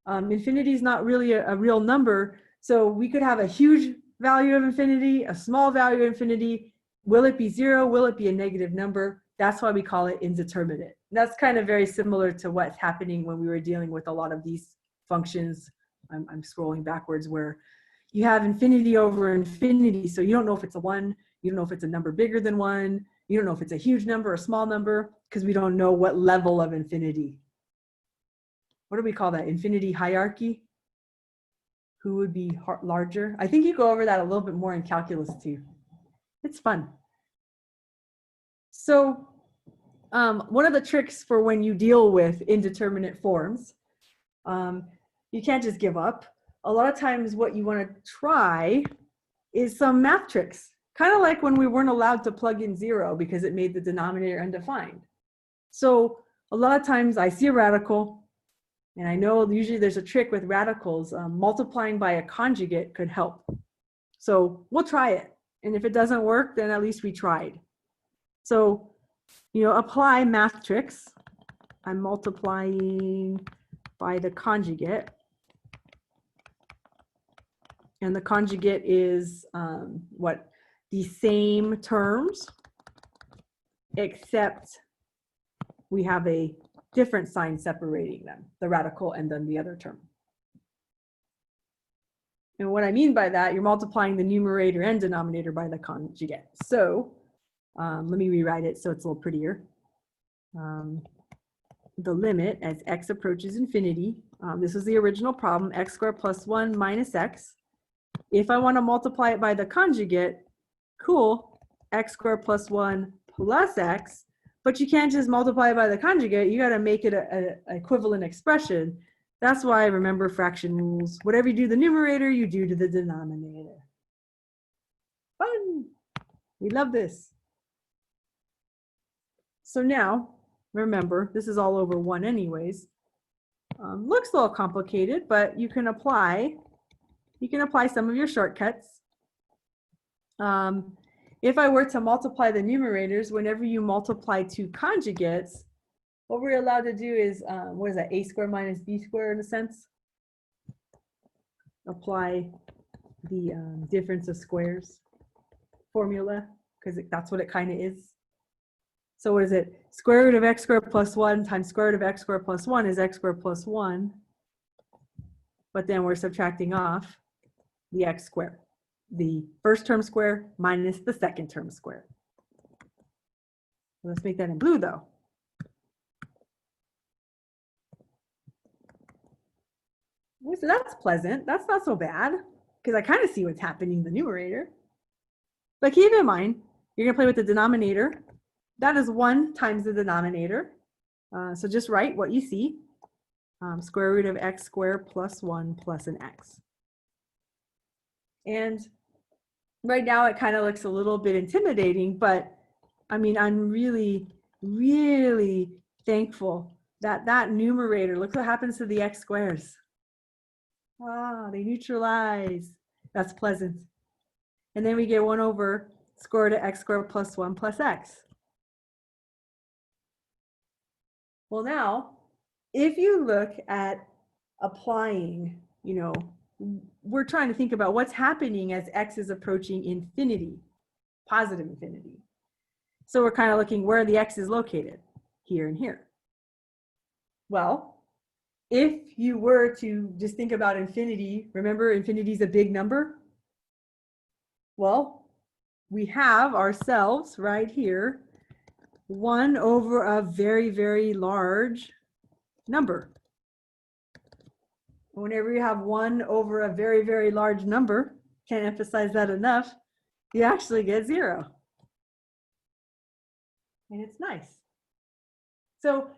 Infinity is not really a real number. So we could have a huge value of infinity, a small value of infinity. Will it be 0? Will it be a negative number? That's why we call it indeterminate. And that's kind of very similar to what's happening when we were dealing with a lot of these functions. I'm scrolling backwards, where you have infinity over infinity. So you don't know if it's a 1, you don't know if it's a number bigger than 1, you don't know if it's a huge number or a small number, because we don't know what level of infinity. What do we call that? Infinity hierarchy? Who would be larger? I think you go over that a little bit more in calculus too. It's fun. So one of the tricks for when you deal with indeterminate forms, you can't just give up. A lot of times what you want to try is some math tricks, kind of like when we weren't allowed to plug in 0 because it made the denominator undefined. So a lot of times I see a radical, and I know usually there's a trick with radicals. Multiplying by a conjugate could help. So we'll try it. And if it doesn't work, then at least we tried. So, apply math tricks. I'm multiplying by the conjugate. And the conjugate is what? The same terms, except we have a different sign separating them, the radical and then the other term. And what I mean by that, you're multiplying the numerator and denominator by the conjugate. So let me rewrite it so it's a little prettier. The limit as x approaches infinity, this is the original problem, x squared plus 1 minus x. If I want to multiply it by the conjugate, cool, x squared plus 1 plus x, but you can't just multiply it by the conjugate, you got to make it an equivalent expression. That's why I remember fraction rules. Whatever you do to the numerator, you do to the denominator. Fun! We love this. So now, remember, this is all over 1 anyways. Looks a little complicated, but you can apply some of your shortcuts. If I were to multiply the numerators, whenever you multiply 2 conjugates, what we're allowed to do is, what is that, a squared minus b squared in a sense? Apply the difference of squares formula, because that's what it kind of is. So what is it? Square root of x squared plus 1 times square root of x squared plus 1 is x squared plus 1. But then we're subtracting off the x squared. The first term square minus the second term square. Let's make that in blue though. So that's pleasant. That's not so bad because I kind of see what's happening in the numerator. But keep in mind, you're going to play with the denominator. That is 1 times the denominator. So just write what you see. Square root of x squared plus 1 plus an x. And right now it kind of looks a little bit intimidating, but I mean, I'm really, really thankful that that numerator, look what happens to the x squares. Ah, they neutralize. That's pleasant. And then we get 1 over square root of x squared plus 1 plus x. Well, now, if you look at applying, you know, we're trying to think about what's happening as x is approaching infinity, positive infinity. So we're kind of looking where the x is located, here and here. Well, if you were to just think about infinity, remember infinity is a big number? Well, we have ourselves right here 1 over a very, very large number. Whenever you have 1 over a very, very large number, can't emphasize that enough, you actually get 0. And it's nice. So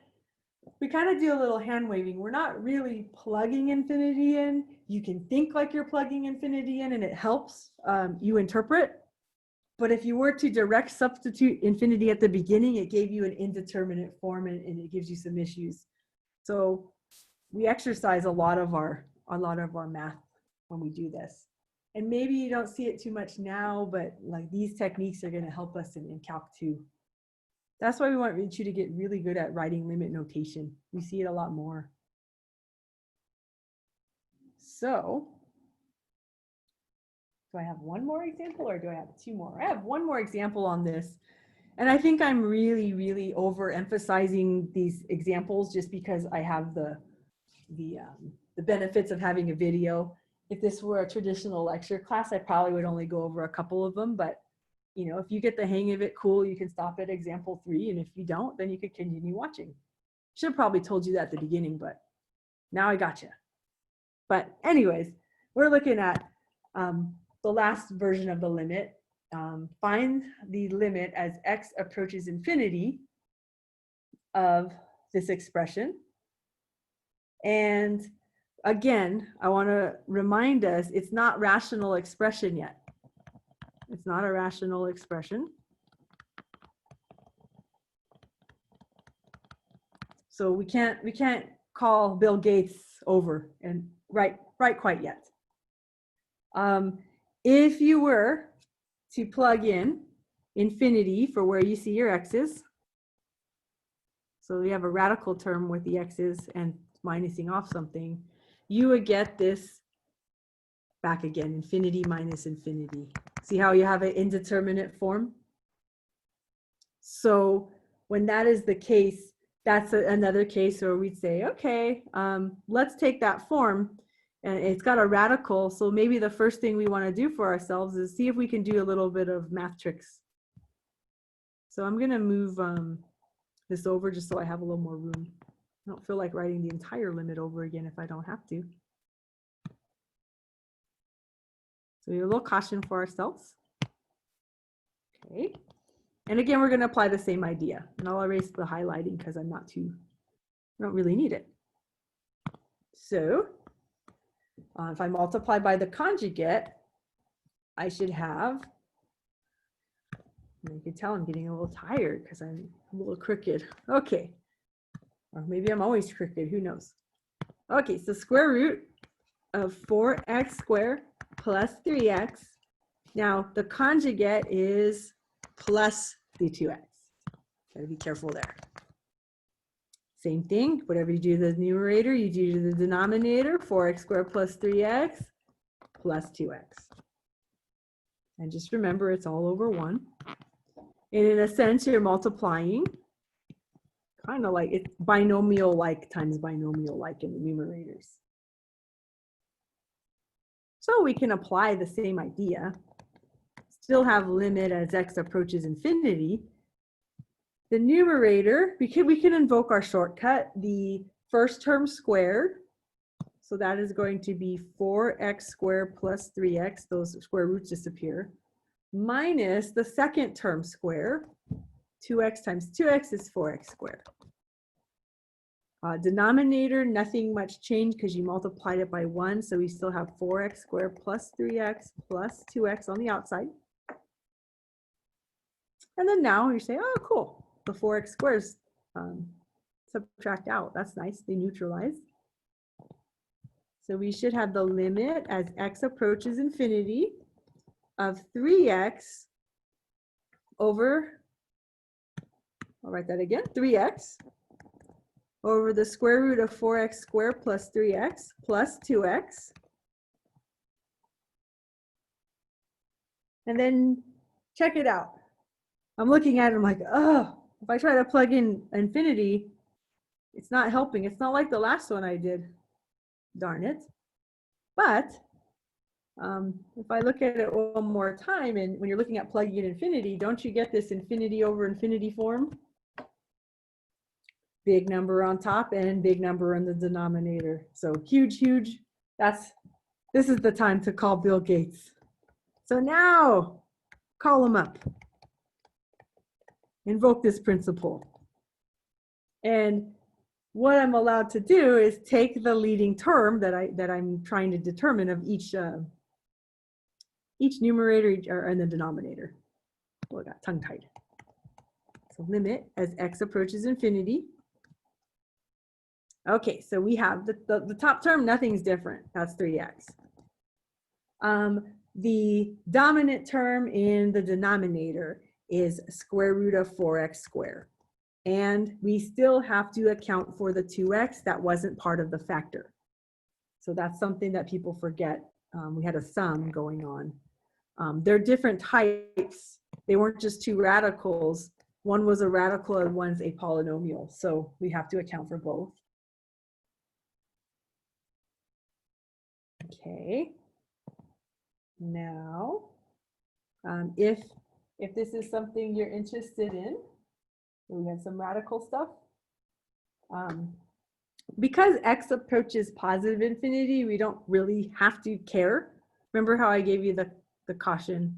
we kind of do a little hand waving. We're not really plugging infinity in. You can think like you're plugging infinity in and it helps you interpret. But if you were to direct substitute infinity at the beginning, it gave you an indeterminate form and it gives you some issues. So we exercise a lot of our math when we do this. And maybe you don't see it too much now, but like these techniques are going to help us in Calc 2. That's why we want you to get really good at writing limit notation. We see it a lot more. So, do I have one more example or do I have 2 more? I have 1 more example on this. And I think I'm really, really overemphasizing these examples just because I have the benefits of having a video. If this were a traditional lecture class, I probably would only go over a couple of them, but you know, if you get the hang of it, cool, you can stop at example 3, and if you don't, then you could continue watching. Should have probably told you that at the beginning, but now I got you. But anyways, we're looking at the last version of the limit. Find the limit as x approaches infinity of this expression. And again, I want to remind us, it's not rational expression yet. It's not a rational expression. So we can't call Bill Gates over and write quite yet. If you were to plug in infinity for where you see your x's, so we have a radical term with the x's and minusing off something, you would get this back again, infinity minus infinity. See how you have an indeterminate form? So when that is the case, that's another case where we'd say, okay, let's take that form, and it's got a radical, so maybe the first thing we want to do for ourselves is see if we can do a little bit of math tricks. So I'm going to move this over just so I have a little more room. I don't feel like writing the entire limit over again if I don't have to. So a little caution for ourselves. Okay. And again, we're going to apply the same idea. And I'll erase the highlighting because I don't really need it. So if I multiply by the conjugate, I should have, and you can tell I'm getting a little tired because I'm a little crooked. Okay. Or maybe I'm always crooked, who knows? Okay, so square root of 4x squared plus 3x. Now the conjugate is plus the 2x. Gotta be careful there. Same thing, whatever you do to the numerator, you do to the denominator, 4x squared plus 3x plus 2x. And just remember, it's all over 1. And in a sense, you're multiplying, kind of like it's binomial-like times binomial-like in the numerators. So we can apply the same idea, still have limit as x approaches infinity. The numerator, we can invoke our shortcut, the first term squared. So that is going to be 4x squared plus 3x, those square roots disappear, minus the second term square, 2x times 2x is 4x squared. Denominator, nothing much changed because you multiplied it by 1, so we still have 4x squared plus 3x plus 2x on the outside. And then now you say, oh, cool, the 4x squares subtract out. That's nice, they neutralize. So we should have the limit as x approaches infinity of 3x over, I'll write that again, 3x over the square root of 4x squared plus 3x plus 2x. And then check it out. I'm looking at it, I'm like, oh, if I try to plug in infinity, it's not helping. It's not like the last one I did. Darn it. But if I look at it one more time, and when you're looking at plugging in infinity, don't you get this infinity over infinity form? Big number on top and big number in the denominator. So huge, huge. This is the time to call Bill Gates. So now, call him up. Invoke this principle. And what I'm allowed to do is take the leading term that I'm trying to determine of each numerator and the denominator. Well, I got tongue-tied. So limit as x approaches infinity. Okay, so we have the top term, nothing's different. That's 3x. The dominant term in the denominator is square root of 4x squared. And we still have to account for the 2x that wasn't part of the factor. So that's something that people forget. We had a sum going on. They're different types. They weren't just two radicals. One was a radical and one's a polynomial. So we have to account for both. Okay. Now, if this is something you're interested in, we have some radical stuff. Because x approaches positive infinity, we don't really have to care. Remember how I gave you the caution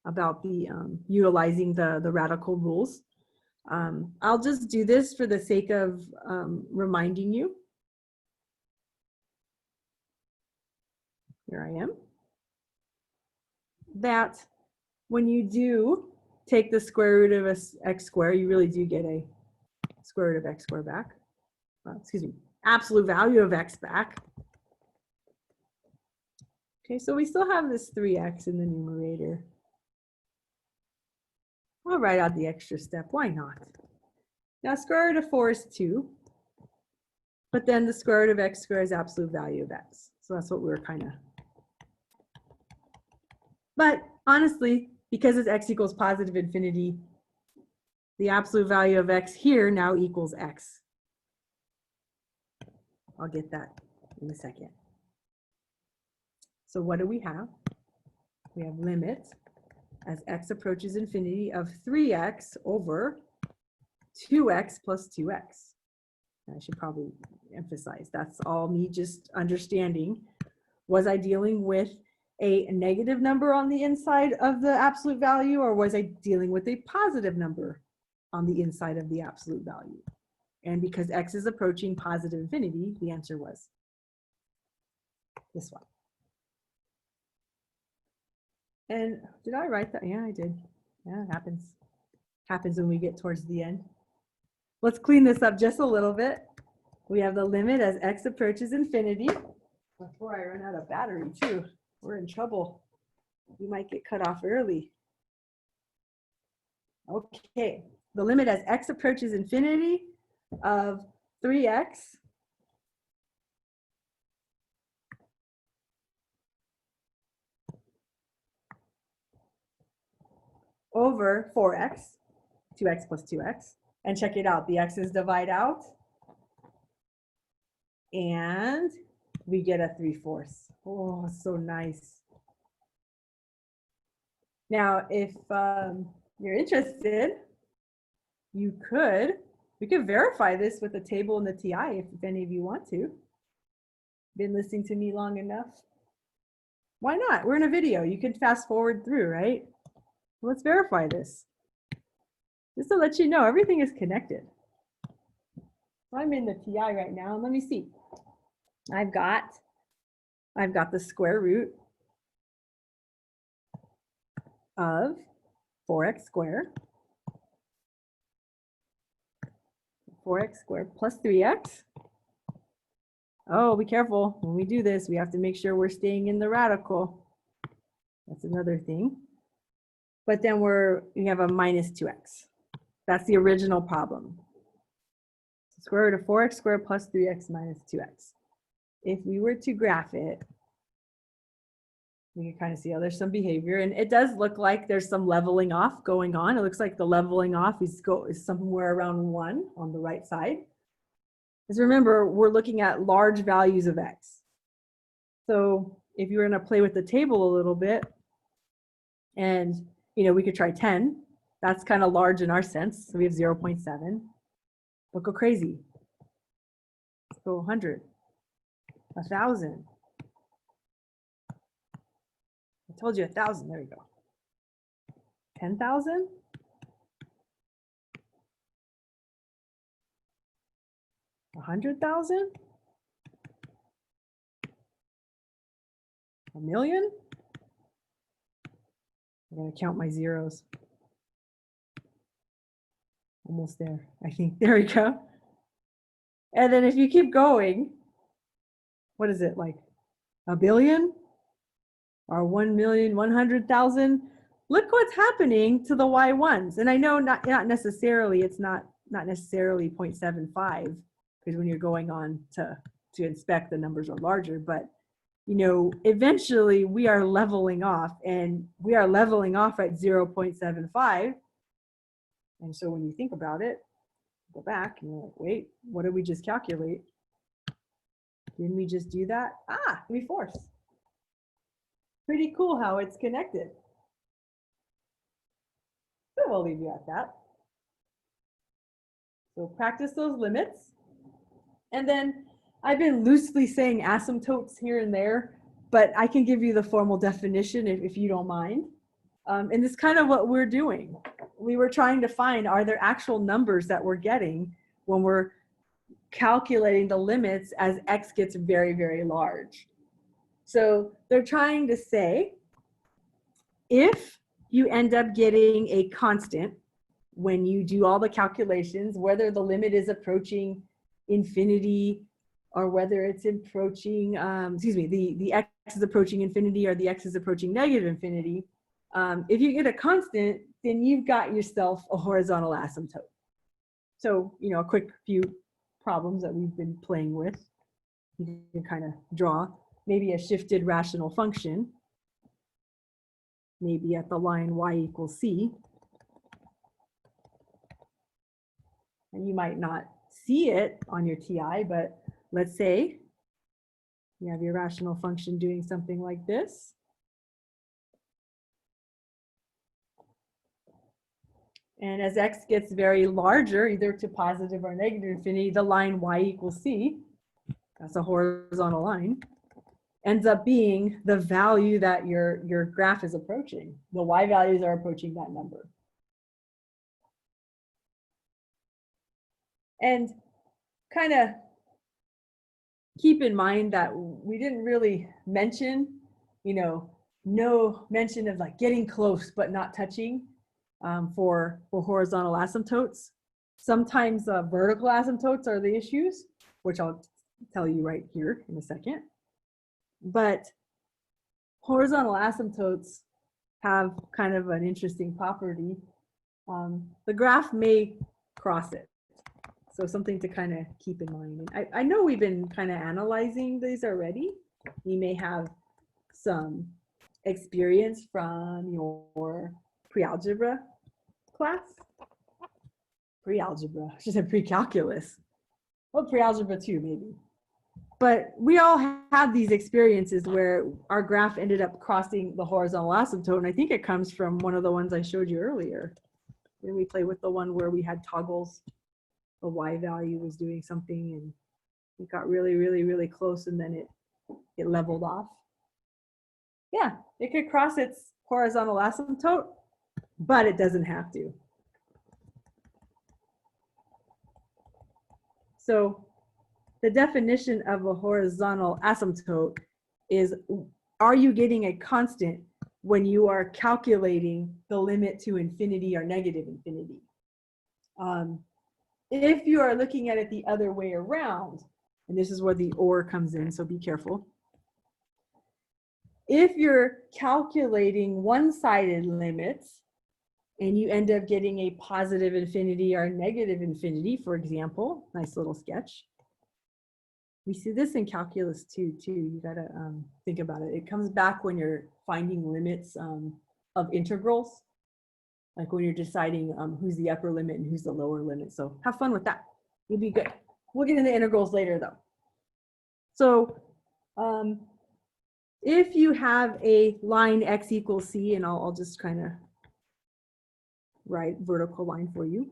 about the utilizing the radical rules? I'll just do this for the sake of reminding you. Here I am. That when you do take the square root of x squared, you really do get a square root of x squared back. Excuse me, absolute value of x back. Okay, so we still have this 3x in the numerator. I'll write out the extra step, why not? Now square root of 4 is 2, but then the square root of x squared is absolute value of x. So that's what we were kind of. But honestly, because it's x equals positive infinity, the absolute value of x here now equals x. I'll get that in a second. So what do we have? We have limit as x approaches infinity of 3x over 2x plus 2x. I should probably emphasize that's all me just understanding. Was I dealing with a negative number on the inside of the absolute value, or was I dealing with a positive number on the inside of the absolute value? And because x is approaching positive infinity, the answer was this one. And did I write that? Yeah, I did. Yeah, it happens. Happens when we get towards the end. Let's clean this up just a little bit. We have the limit as x approaches infinity. Before I run out of battery too, we're in trouble. We might get cut off early. Okay, the limit as x approaches infinity of 3x over 4x, 2x plus 2x. And check it out, the x's divide out. And we get a 3/4. Oh, so nice. Now, if you're interested, we could verify this with a table in the TI if any of you want to. Been listening to me long enough? Why not? We're in a video. You can fast forward through, right? Let's verify this. Just to let you know, everything is connected. I'm in the TI right now. Let me see. I've got the square root of 4x squared plus 3x. Oh, be careful. When we do this, we have to make sure we're staying in the radical. That's another thing. But then we have a minus 2x. That's the original problem. So square root of 4x squared plus 3x minus 2x. If we were to graph it, we can kind of see, oh, there's some behavior. And it does look like there's some leveling off going on. It looks like the leveling off is somewhere around 1 on the right side. Because remember, we're looking at large values of x. So if you were going to play with the table a little bit, and we could try 10. That's kind of large in our sense. So we have 0.7. But go crazy. Let's go 100, 1,000. I told you 1,000. There you go. 10,000. 100,000. 1,000,000. I'm going to count my zeros. Almost there, I think. There we go. And then if you keep going, what is it, like a billion or 1,100,000? Look what's happening to the y1s. And I know not necessarily, it's not necessarily 0.75, because when you're going on to inspect, the numbers are larger, but eventually we are leveling off, and we are leveling off at 0.75. And so when you think about it, go back and you're like, wait, what did we just calculate? Didn't we just do that? We force. Pretty cool how it's connected. So we'll leave you at that. So practice those limits. And then I've been loosely saying asymptotes here and there, but I can give you the formal definition if you don't mind. And it's kind of what we're doing. We were trying to find, are there actual numbers that we're getting when we're calculating the limits as x gets very, very large. So they're trying to say, if you end up getting a constant when you do all the calculations, whether the limit is approaching infinity or whether it's approaching, the x is approaching infinity or the x is approaching negative infinity, if you get a constant, then you've got yourself a horizontal asymptote. So, a quick few problems that we've been playing with. You can kind of draw maybe a shifted rational function, maybe at the line y equals c. And you might not see it on your TI, but let's say you have your rational function doing something like this. And as x gets very larger, either to positive or negative infinity, the line y equals c, that's a horizontal line, ends up being the value that your graph is approaching. The y values are approaching that number. And kind of keep in mind that we didn't really mention, no mention of like getting close but not touching for horizontal asymptotes. Sometimes vertical asymptotes are the issues, which I'll tell you right here in a second. But horizontal asymptotes have kind of an interesting property. The graph may cross it. So something to kind of keep in mind. And I know we've been kind of analyzing these already. You may have some experience from your pre-algebra class. Pre-algebra, I should say pre-calculus. Well, pre-algebra too, maybe. But we all had these experiences where our graph ended up crossing the horizontal asymptote. And I think it comes from one of the ones I showed you earlier. Then we play with the one where we had toggles. The y value was doing something and it got really, really, really close, and then it it leveled off. Yeah, it could cross its horizontal asymptote, but it doesn't have to. So the definition of a horizontal asymptote is, are you getting a constant when you are calculating the limit to infinity or negative infinity? If you are looking at it the other way around, and this is where the or comes in, so be careful. If you're calculating one-sided limits and you end up getting a positive infinity or negative infinity, for example, nice little sketch. We see this in calculus too. You gotta think about it. It comes back when you're finding limits of integrals, like when you're deciding who's the upper limit and who's the lower limit. So have fun with that. You'll be good. We'll get into integrals later though. So if you have a line x equals c, and I'll just kind of write vertical line for you.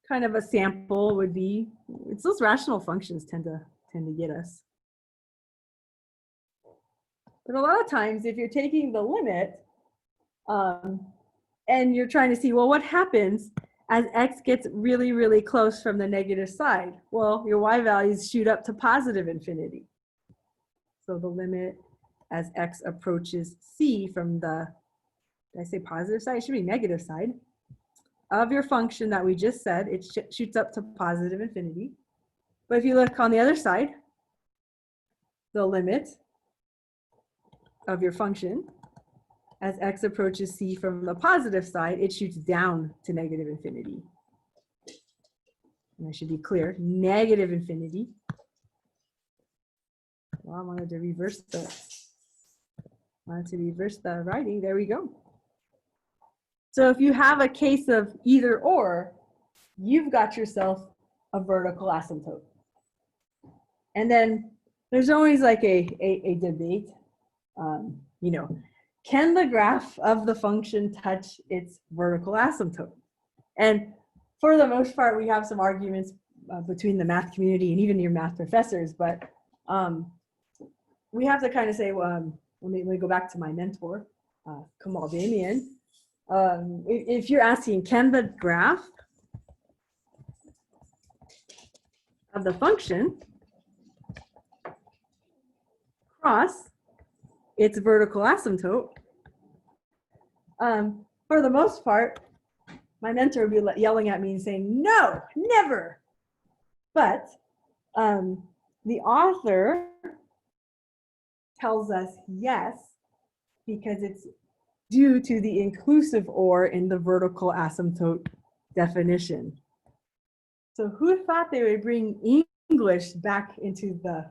Kind of a sample would be, it's those rational functions tend to get us. But a lot of times, if you're taking the limit and you're trying to see, well, what happens as x gets really, really close from the negative side? Well, your y values shoot up to positive infinity. So the limit as x approaches c from the, did I say positive side? It should be negative side of your function that we just said, it shoots up to positive infinity. But if you look on the other side, the limit of your function as x approaches c from the positive side, it shoots down to negative infinity. And I should be clear, negative infinity. Well, I wanted to reverse the writing. There we go. So if you have a case of either or, you've got yourself a vertical asymptote. And then there's always like a debate, you know, can the graph of the function touch its vertical asymptote? And for the most part, we have some arguments between the math community and even your math professors, but we have to kind of say, well, let me go back to my mentor, Kamal Damian. If you're asking, can the graph of the function cross its vertical asymptote? For the most part, my mentor would be yelling at me and saying, no, never. But the author tells us yes, because it's due to the inclusive or in the vertical asymptote definition. So who thought they would bring English back into the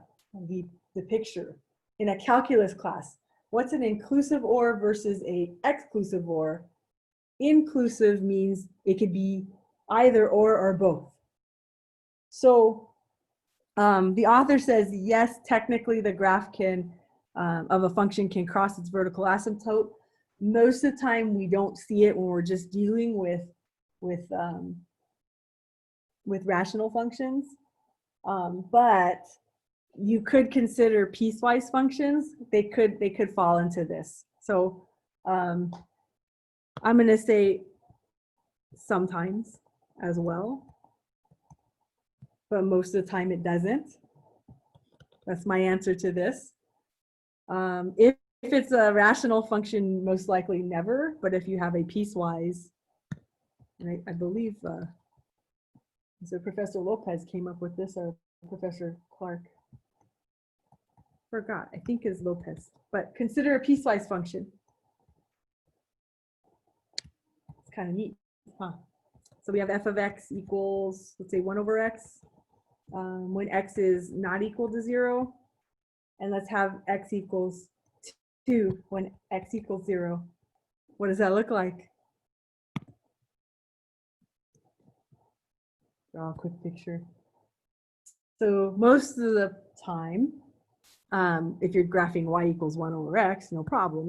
picture in a calculus class? What's an inclusive or versus a exclusive or? Inclusive means it could be either or both. So the author says, yes, technically the graph can of a function can cross its vertical asymptote. Most of the time we don't see it when we're just dealing with rational functions, but you could consider piecewise functions. They could fall into this. So I'm going to say sometimes as well, but most of the time it doesn't. That's my answer to this. If it's a rational function, most likely never, but if you have a piecewise, and I believe so Professor Lopez came up with this, or Professor Clark, forgot, I think is Lopez, but consider a piecewise function. It's kind of neat, huh? So we have f of x equals, let's say 1 over x, when x is not equal to 0, and let's have x equals 2 when x equals 0. What does that look like? Draw a quick picture. So most of the time, if you're graphing y equals 1 over x, no problem.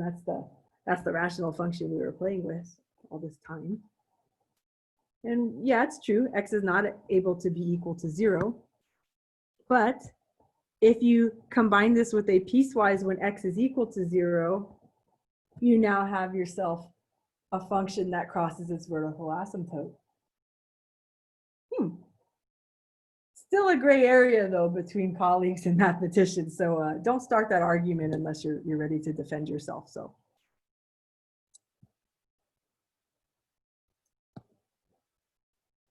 That's the rational function we were playing with all this time. And yeah, it's true. X is not able to be equal to 0, but if you combine this with a piecewise when x is equal to 0, you now have yourself a function that crosses its vertical asymptote. Still a gray area, though, between colleagues and mathematicians. So don't start that argument unless you're ready to defend yourself. So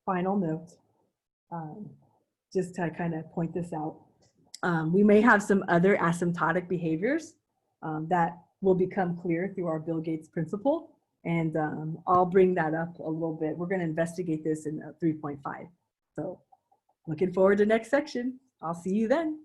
final note, just to kind of point this out. We may have some other asymptotic behaviors that will become clear through our Bill Gates principle. And I'll bring that up a little bit. We're going to investigate this in 3.5. So looking forward to next section. I'll see you then.